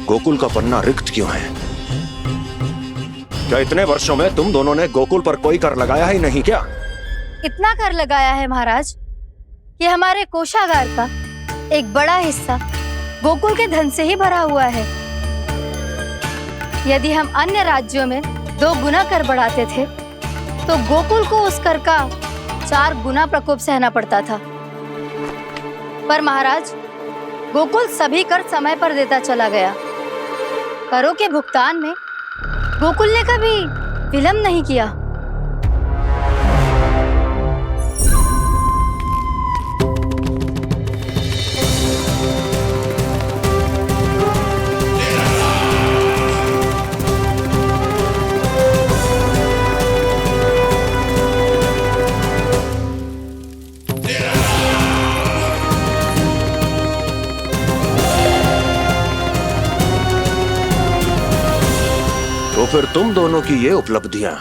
गोकुल का पन्ना रिक्त क्यों है? क्या इतने वर्षों में तुम दोनों ने गोकुल पर कोई कर लगाया ही नहीं क्या? इतना कर लगाया है महाराज कि हमारे कोषागार का एक बड़ा हिस्सा गोकुल के धन से ही भरा हुआ है। यदि हम अन्य राज्यों में 2 गुना कर बढ़ाते थे तो गोकुल को उस कर का 4 गुना प्रकोप सहना पड़ता था। पर महाराज, गोकुल सभी कर समय पर देता चला गया। करों के भुगतान में गोकुल ने कभी विलंब नहीं किया। तो फिर तुम दोनों की ये उपलब्धियां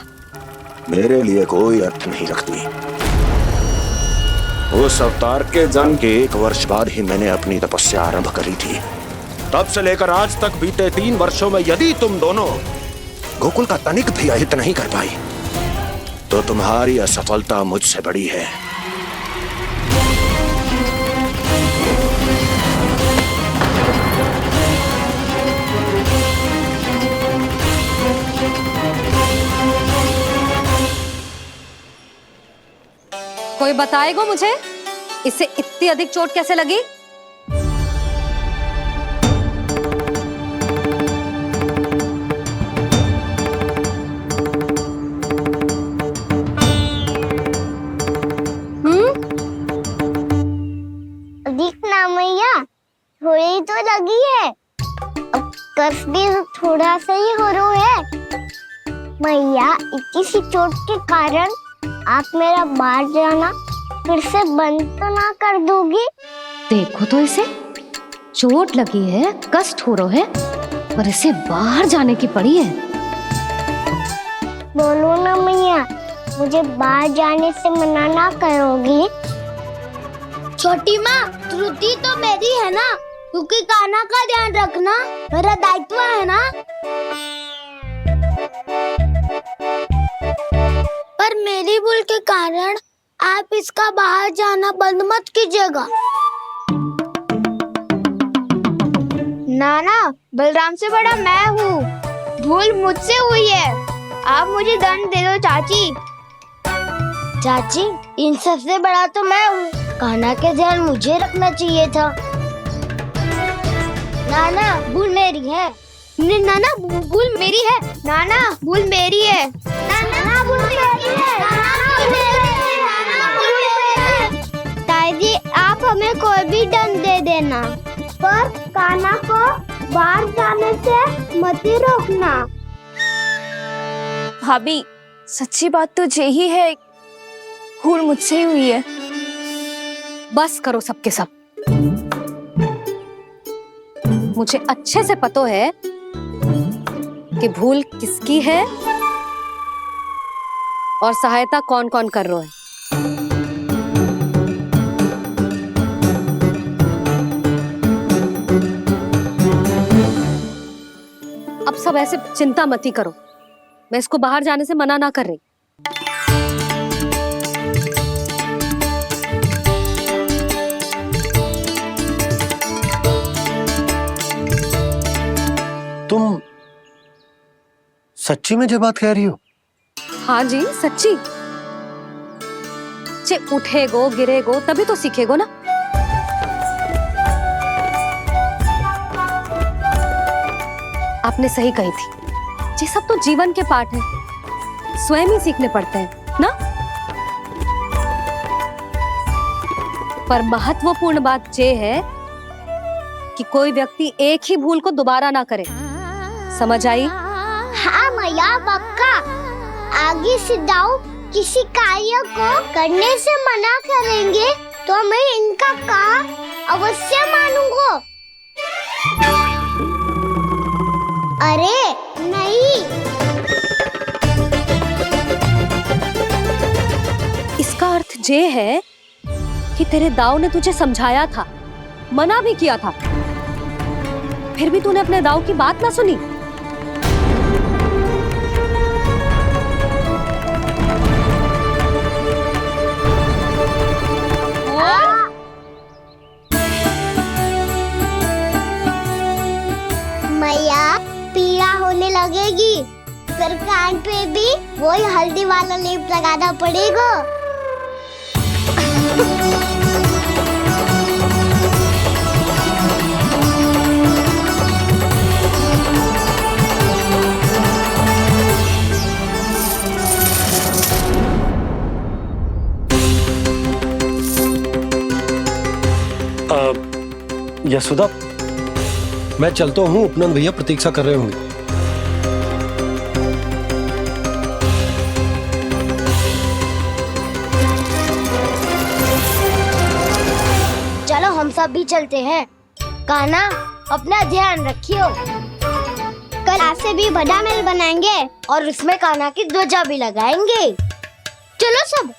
मेरे लिए कोई अर्थ नहीं रखती। उस अवतार के जन्म के 1 वर्ष बाद ही मैंने अपनी तपस्या आरंभ करी थी। तब से लेकर आज तक बीते 3 वर्षों में यदि तुम दोनों गोकुल का तनिक भी अहित नहीं कर पाई तो तुम्हारी असफलता मुझसे बड़ी है। कोई बताएगा मुझे इसे इतनी अधिक चोट कैसे लगी? दिखना मैया, थोड़ी तो लगी है, अब कस भी थोड़ा सा ही हो रहा है। मैया, इतनी सी चोट के कारण आप मेरा बाहर जाना फिर से बंद तो ना कर दोगी? देखो तो इसे, चोट लगी है, कष्ट हो रहा है, पर इसे बाहर जाने की पड़ी है। बोलो ना मैया, मुझे बाहर जाने से मना ना करोगी? छोटी माँ, त्रुटि तो मेरी है ना, क्योंकि कान्हा का ध्यान रखना मेरा दायित्व है ना। पर मेरी भूल के कारण आप इसका बाहर जाना बंद मत कीजिएगा। नाना, बलराम से बड़ा मैं हूँ, भूल मुझसे हुई है, आप मुझे दंड दे दो चाची। चाची, इन सबसे बड़ा तो मैं हूँ, कान्हा के ध्यान मुझे रखना चाहिए था। नाना, भूल मेरी है। नाना, भूल मेरी है। नाना, भूल मेरी है। नाना, भूल मेरी है। ताई जी, आप हमें कोई भी दंड दे देना, पर कान्हा को बाहर जाने से मत ही रोकना। भाभी, सच्ची बात तो यही है, भूल मुझसे ही हुई है। बस करो सबके सब। मुझे अच्छे से पता है कि भूल किसकी है और सहायता कौन कौन कर रहा है। अब सब ऐसे चिंता मत ही करो, मैं इसको बाहर जाने से मना ना कर रही। तुम सच्ची में जो बात कह रही हो? हाँ जी, सच्ची। जे उठेगो गिरेगो तभी तो सीखेगो ना। आपने सही कही थी, ये सब तो जीवन के पाठ है, स्वयं ही सीखने पड़ते हैं ना। पर महत्वपूर्ण बात ये है कि कोई व्यक्ति एक ही भूल को दोबारा ना करे, समझ आई? हाँ मैया, पक्का। आगे से दाऊ किसी कार्य को करने से मना करेंगे तो मैं इनका काम अवश्य मानूंगा। अरे नहीं, इसका अर्थ ये है कि तेरे दाऊ ने तुझे समझाया था, मना भी किया था, फिर भी तूने अपने दाऊ की बात ना सुनी। मैया, पीड़ा होने लगेगी, फिर कान पे भी वही हल्दी वाला लेप लगाना पड़ेगा। यशोदा, मैं चलता हूँ, उपनंद भैया प्रतीक्षा कर रहे होंगे। चलो हम सब भी चलते हैं। कान्हा, अपना ध्यान रखियो। कल ऐसे भी बड़ा महल बनाएंगे और उसमें कान्हा की ध्वजा भी लगाएंगे। चलो सब।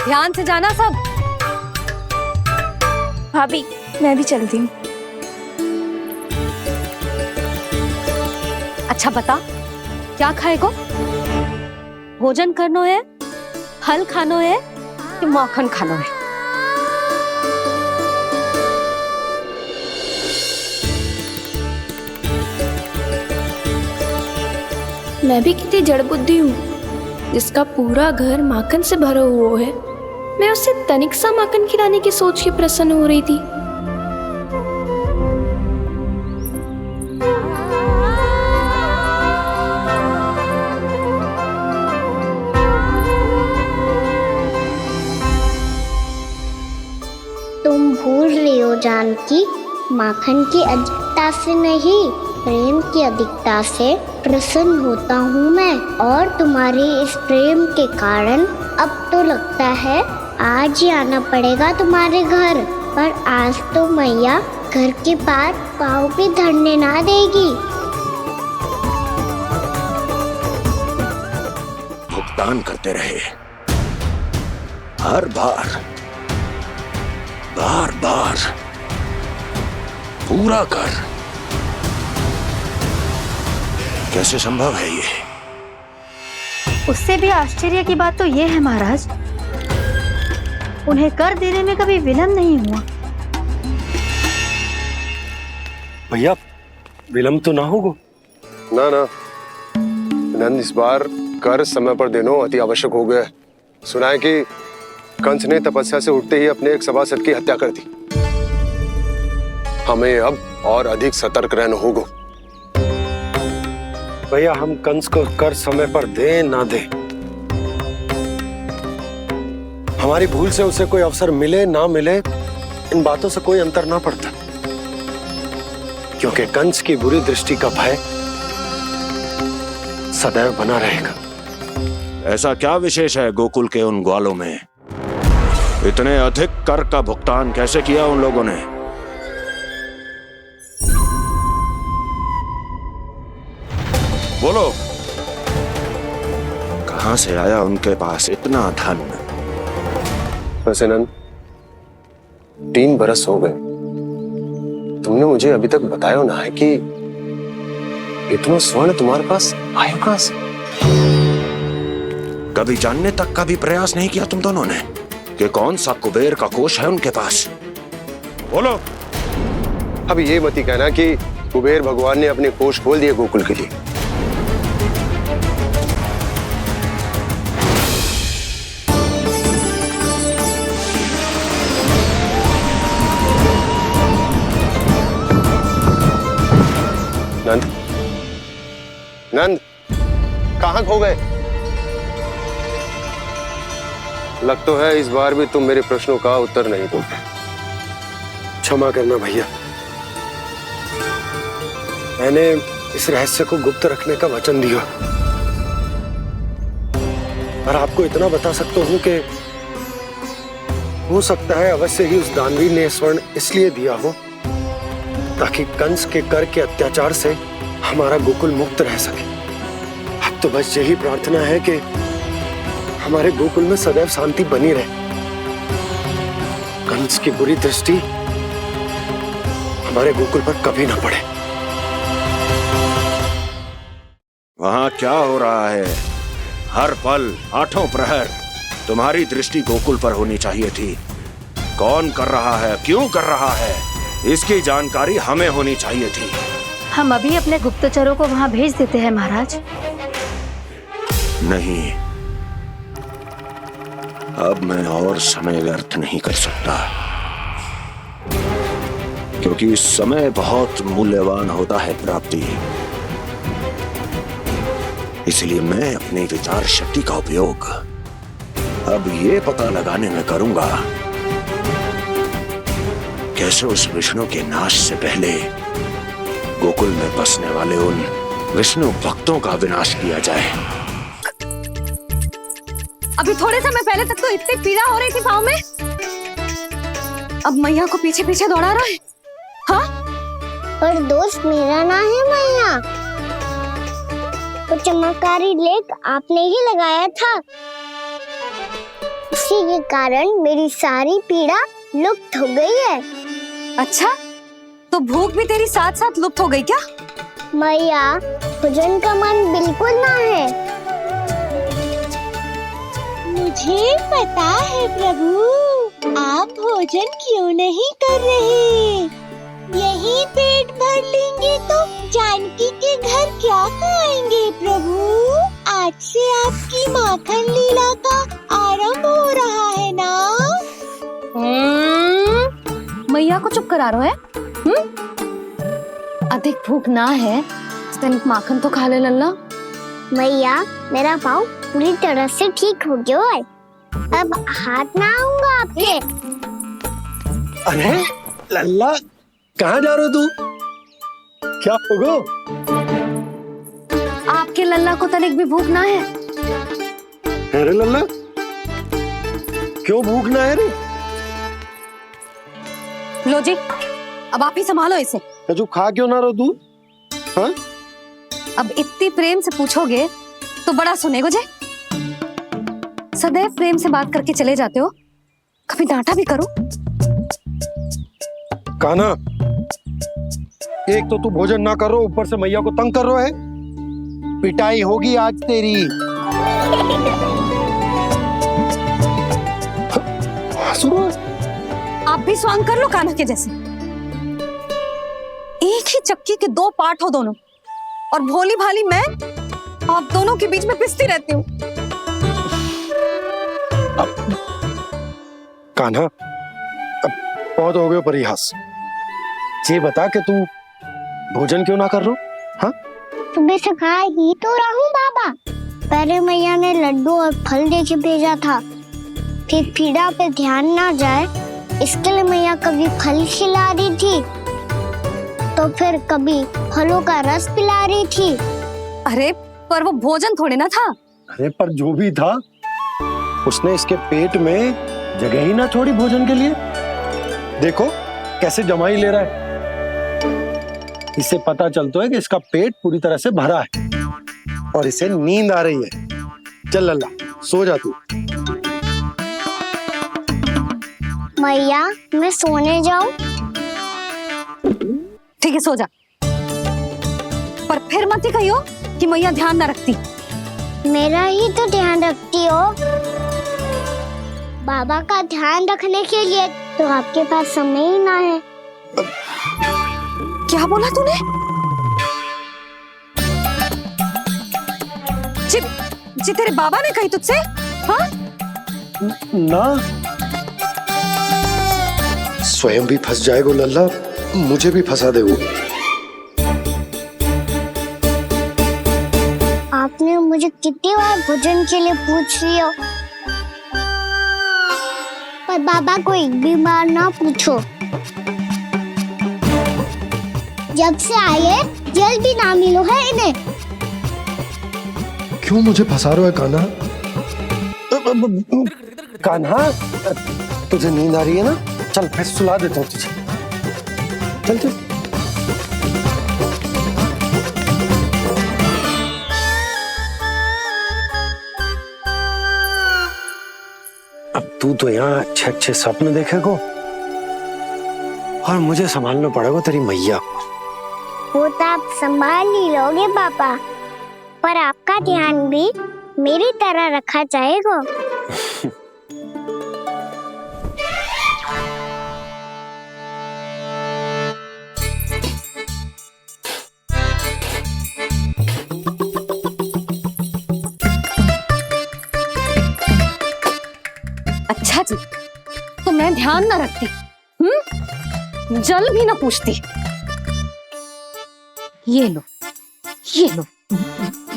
ध्यान से जाना सब। भाभी, मैं भी चलती हूँ। अच्छा बता, क्या खाएगो? भोजन करनो है, फल खानो है कि माखन खानो है? मैं भी कितनी जड़ बुद्धि हूँ जिसका पूरा घर माखन से भरा हुआ है। मैं उससे तनिक सा माखन खिलाने की सोच के प्रसन्न हो रही थी। तुम भूल रही हो जानकी, माखन की अधिकता से नहीं, प्रेम की अधिकता से प्रसन्न होता हूँ मैं। और तुम्हारे इस प्रेम के कारण अब तो लगता है आज ही आना पड़ेगा तुम्हारे घर। पर आज तो मैया घर के पास पाँव भी धरने ना देगी। भुगतान करते रहे, हर बार बार बार पूरा कर। कैसे संभव है ये? उससे भी आश्चर्य की बात तो ये है महाराज, उन्हें कर देने में कभी विलंब नहीं हुआ। भैया विलंब तो ना होगा? ना ना नंद, इस बार कर समय पर देना अति आवश्यक हो गया है। सुना है कि कंस ने तपस्या से उठते ही अपने एक सभासद की हत्या कर दी। हमें अब और अधिक सतर्क रहना होगा। भैया हम कंस को कर समय पर दे ना दे, हमारी भूल से उसे कोई अवसर मिले ना मिले, इन बातों से कोई अंतर ना पड़ता, क्योंकि कंस की बुरी दृष्टि का भय सदैव बना रहेगा। ऐसा क्या विशेष है गोकुल के उन ग्वालों में? इतने अधिक कर का भुगतान कैसे किया उन लोगों ने? बोलो, कहां से आया उनके पास इतना धन? वैसे नंद, 3 बरस हो गए, तुमने मुझे अभी तक बताया ना है कि इतना स्वर्ण तुम्हारे पास आया कहां से? कभी जानने तक का भी प्रयास नहीं किया तुम दोनों ने कि कौन सा कुबेर का कोष है उनके पास? बोलो। अब ये मत ही कहना कि कुबेर भगवान ने अपने कोष खोल दिए गोकुल के लिए। नंद, नंद, कहां खो गए? लग तो है इस बार भी तुम मेरे प्रश्नों का उत्तर नहीं दोगे। क्षमा करना भैया, मैंने इस रहस्य को गुप्त रखने का वचन दिया, पर आपको इतना बता सकता हूं कि हो सकता है अवश्य ही उस दानवी ने स्वर्ण इसलिए दिया हो ताकि कंस के कर के अत्याचार से हमारा गोकुल मुक्त रह सके। अब तो बस यही प्रार्थना है कि हमारे गोकुल में सदैव शांति बनी रहे, कंस की बुरी दृष्टि हमारे गोकुल पर कभी ना पड़े। वहां क्या हो रहा है? हर पल, आठों प्रहर तुम्हारी दृष्टि गोकुल पर होनी चाहिए थी। कौन कर रहा है, क्यों कर रहा है, इसकी जानकारी हमें होनी चाहिए थी। हम अभी अपने गुप्तचरों को वहां भेज देते हैं महाराज। नहीं, अब मैं और समय व्यर्थ नहीं कर सकता, क्योंकि समय बहुत मूल्यवान होता है प्राप्ति। इसलिए मैं अपनी विचार शक्ति का उपयोग अब ये पता लगाने में करूंगा कैसे उस विष्णु के नाश से पहले गोकुल में बसने वाले उन विष्णु भक्तों का विनाश किया जाए। अभी थोड़े समय पहले तक तो इतनी पीड़ा हो रही थी पाँव में, अब मैया को पीछे पीछे दौड़ा रहा है। हाँ? पर दोष मेरा ना है मैया, तो चमत्कारी लेख आपने ही लगाया था, इसी के कारण मेरी सारी पीड़ा लुप्त हो गई है। अच्छा, तो भूख भी तेरी साथ साथ लुप्त हो गई क्या? मैया, भोजन का मन बिल्कुल ना है। मुझे पता है प्रभु, आप भोजन क्यों नहीं कर रहे। यही पेट भर लेंगे तो जानकी के घर क्या खाएंगे प्रभु। आज से आपकी माखन लीला का आरंभ हो रहा है ना। मैया को चुप करा रहे है? अधिक भूख ना है तो तनिक माखन तो खा ले लल्ला। मैया, मेरा पाँव पूरी तरह से ठीक हो गया है। अब हाथ ना आऊंगा आपके। अरे लल्ला, कहाँ जा रहे हो तू? क्या होगो? आपके लल्ला को तनिक भी भूख ना है? अरे लल्ला, क्यों भूख ना है रे? लो जी, अब आप ही संभालो इसे। जो खा क्यों ना रहो तू? हाँ? अब इतनी प्रेम से पूछोगे तो बड़ा सुनेगो जे। सदैव प्रेम से बात करके चले जाते हो, कभी डांटा भी करो। कान्हा, एक तो तू भोजन ना करो, ऊपर से मैया को तंग कर रहा है। पिटाई होगी आज तेरी। आप भी स्वांग कर लो कान्हा के जैसे। एक ही चक्की के दो पार्ट हो दोनों, और भोली भाली मैं आप दोनों के बीच में पिसती रहती हूँ। कान्हा, अब बहुत हो गए परिहास। ये बता कि तू भोजन क्यों ना कर रो? हाँ? सुबह से खा ही तो रहा हूँ बाबा। पहले मैया ने लड्डू और फल देके भेजा था, फिर पीड़ा पे ध्यान ना जाए इसके लिए मैया कभी फल खिला रही थी तो फिर कभी फलों का रस पिला रही थी। अरे पर वो भोजन थोड़े ना था। अरे पर जो भी था, उसने इसके पेट में जगह ही ना छोड़ी भोजन के लिए। देखो कैसे जमाई ले रहा है। इससे पता चलता है कि इसका पेट पूरी तरह से भरा है और इसे नींद आ रही है। चल लल्ला, सो जा तू। मैया, मैं सोने जाऊं? ठीक है, सो जा, पर फिर मत ही कहियो कि मैया ध्यान ना रखती। मेरा ही तो ध्यान रखती हो। बाबा का ध्यान रखने के लिए तो आपके पास समय ही ना है। क्या बोला तूने? जी तेरे बाबा ने कही तुझसे? हाँ? ना, स्वयं भी फंस जाएगा लल्ला, मुझे भी फंसा देगो। आपने मुझे कितनी बार भोजन के लिए पूछ लिया, पर बाबा को एक भी बार ना पूछो। जब से आए जल भी ना मिलो है इन्हें। क्यों मुझे फंसा रहा है कान्हा? कान्हा, तुझे नींद आ रही है ना? चल मैं सुला देता हूँ तुझे। चल चल। अब तू तो यहाँ अच्छे अच्छे सपने देखेगा और मुझे संभालना पड़ेगा तेरी मैया को। वो तो आप संभाल ही लोगे पापा, पर आपका ध्यान भी मेरी तरह रखा जाएगा। अच्छा जी, तो मैं ध्यान ना रखती, जल भी ना पूछती। ये लो, ये लो,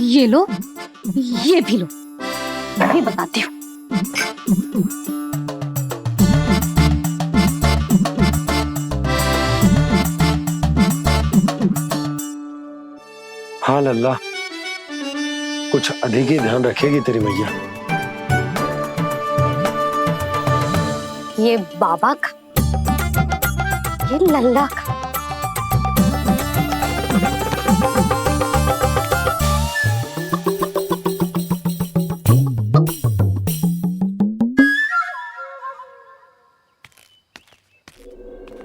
ये लो, ये भी लो, मैं भी बताती हूँ। हाँ लल्ला, कुछ अधिक ही ध्यान रखेगी तेरी मैया। ये बाबा का, ये लल्ला का।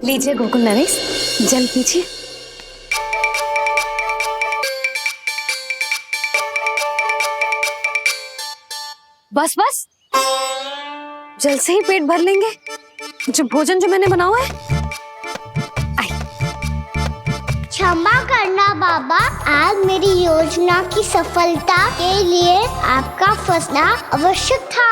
लीजिए लीजिए गोकुल नरेश, जल पीजिए। बस बस, जल से ही पेट भर लेंगे। जो भोजन जो मैंने बनाया है। क्षमा करना बाबा, आज मेरी योजना की सफलता के लिए आपका फंसना आवश्यक था।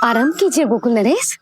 आराम कीजिए गोकुल नरेश।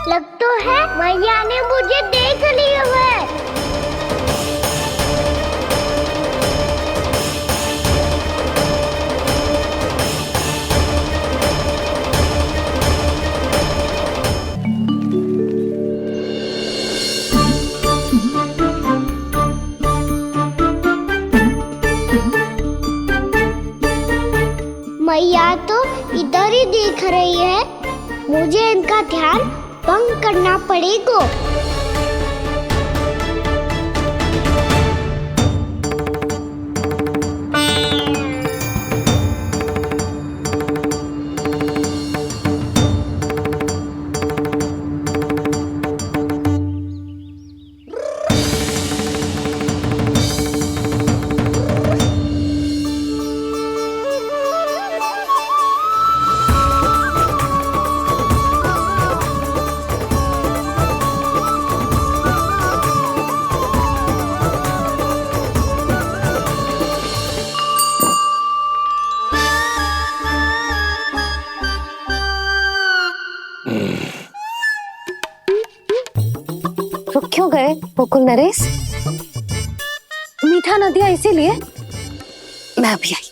लग तो है मैया ने मुझे देख लिया है। मैया तो इधर ही देख रही है, मुझे इनका ध्यान भंग करना पड़ेगा। रुक क्यों गए गोकुल नरेश? मीठा न दिया इसीलिए? मैं अभी आई।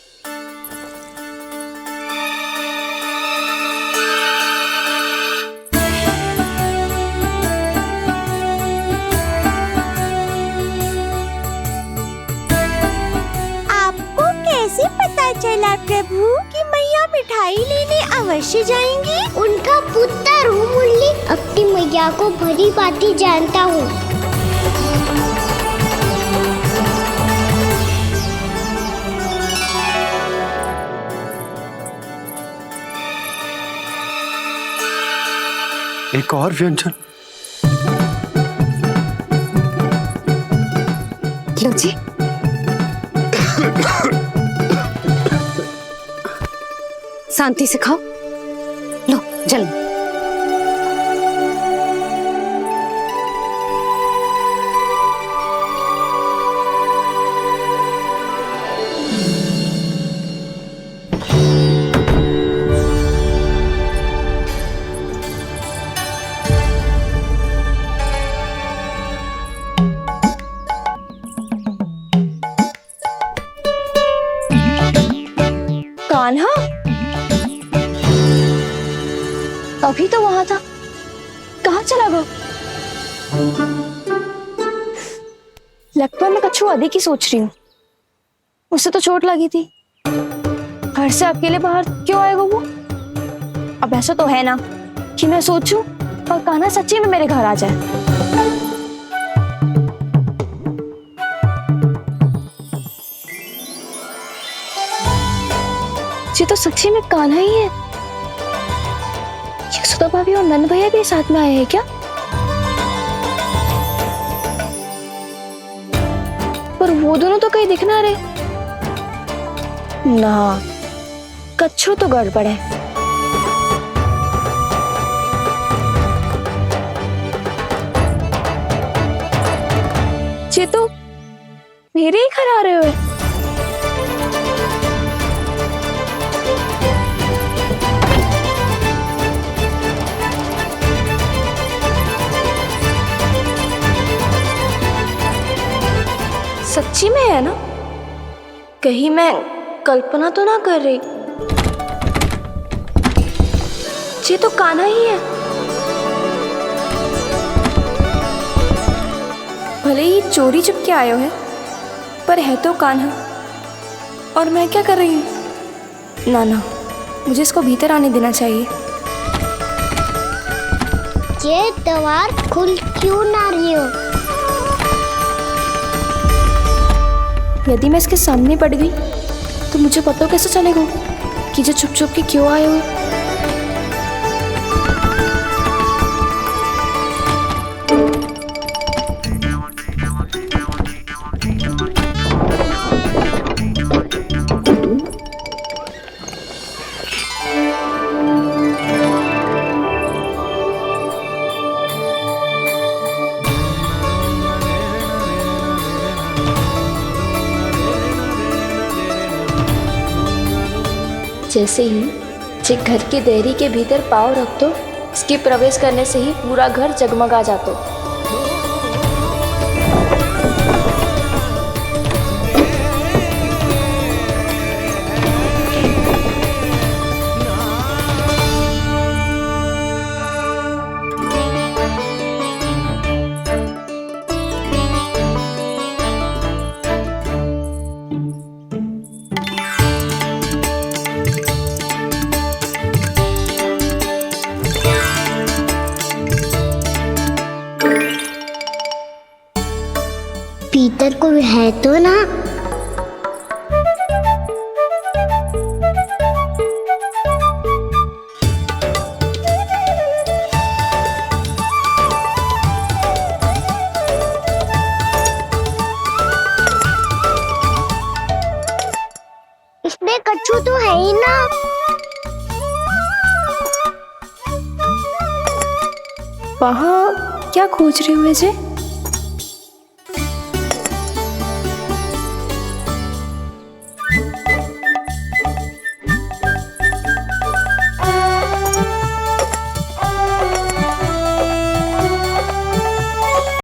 आपको कैसे पता चला प्रभु कि मैया मिठाई लेने अवश्य जाएंगी? उनका पुत्र हूँ मुरली, अपनी मैया को भली भांति जानता हूँ। एक और व्यंजन। लो जी। शांति से खाओ। लो जल। कान्हा अभी तो वहां था, कहाँ चला गया? लगता मैं कच्छू आदि की सोच रही हूँ। उसे तो चोट लगी थी, घर से अकेले बाहर क्यों आएगा वो? अब ऐसा तो है ना कि मैं सोचूं और कान्हा सच्ची में मेरे घर आ जाए। ये तो सच्ची में कान्हा ही है। यशोदा भाभी और नंद भैया भी साथ में आए हैं क्या? पर वो दोनों तो कहीं दिख ना रहे। ना, कच्छू तो गड़बड़ है। ये तो मेरे ही घर आ रहे हो। सच्ची में है ना? कहीं मैं कल्पना तो ना कर रही? ये तो कान्हा ही है। भले ही चोरी चुप के आए हो है, पर है तो कान्हा। और मैं क्या कर रही हूँ? ना ना, मुझे इसको भीतर आने देना चाहिए। ये दीवार खुल क्यों ना रही हो? यदि मैं इसके सामने पड़ गई तो मुझे पता कैसे चलेगा कि जो छुप छुप के क्यों आए हो? जैसे ही जे घर के देहरी के भीतर पाँव रख दो, इसके प्रवेश करने से ही पूरा घर जगमगा जातो। भीतर कोई है तो ना? इसमें कच्छू तो है ही ना। वहाँ क्या खोज रहे हुए जे?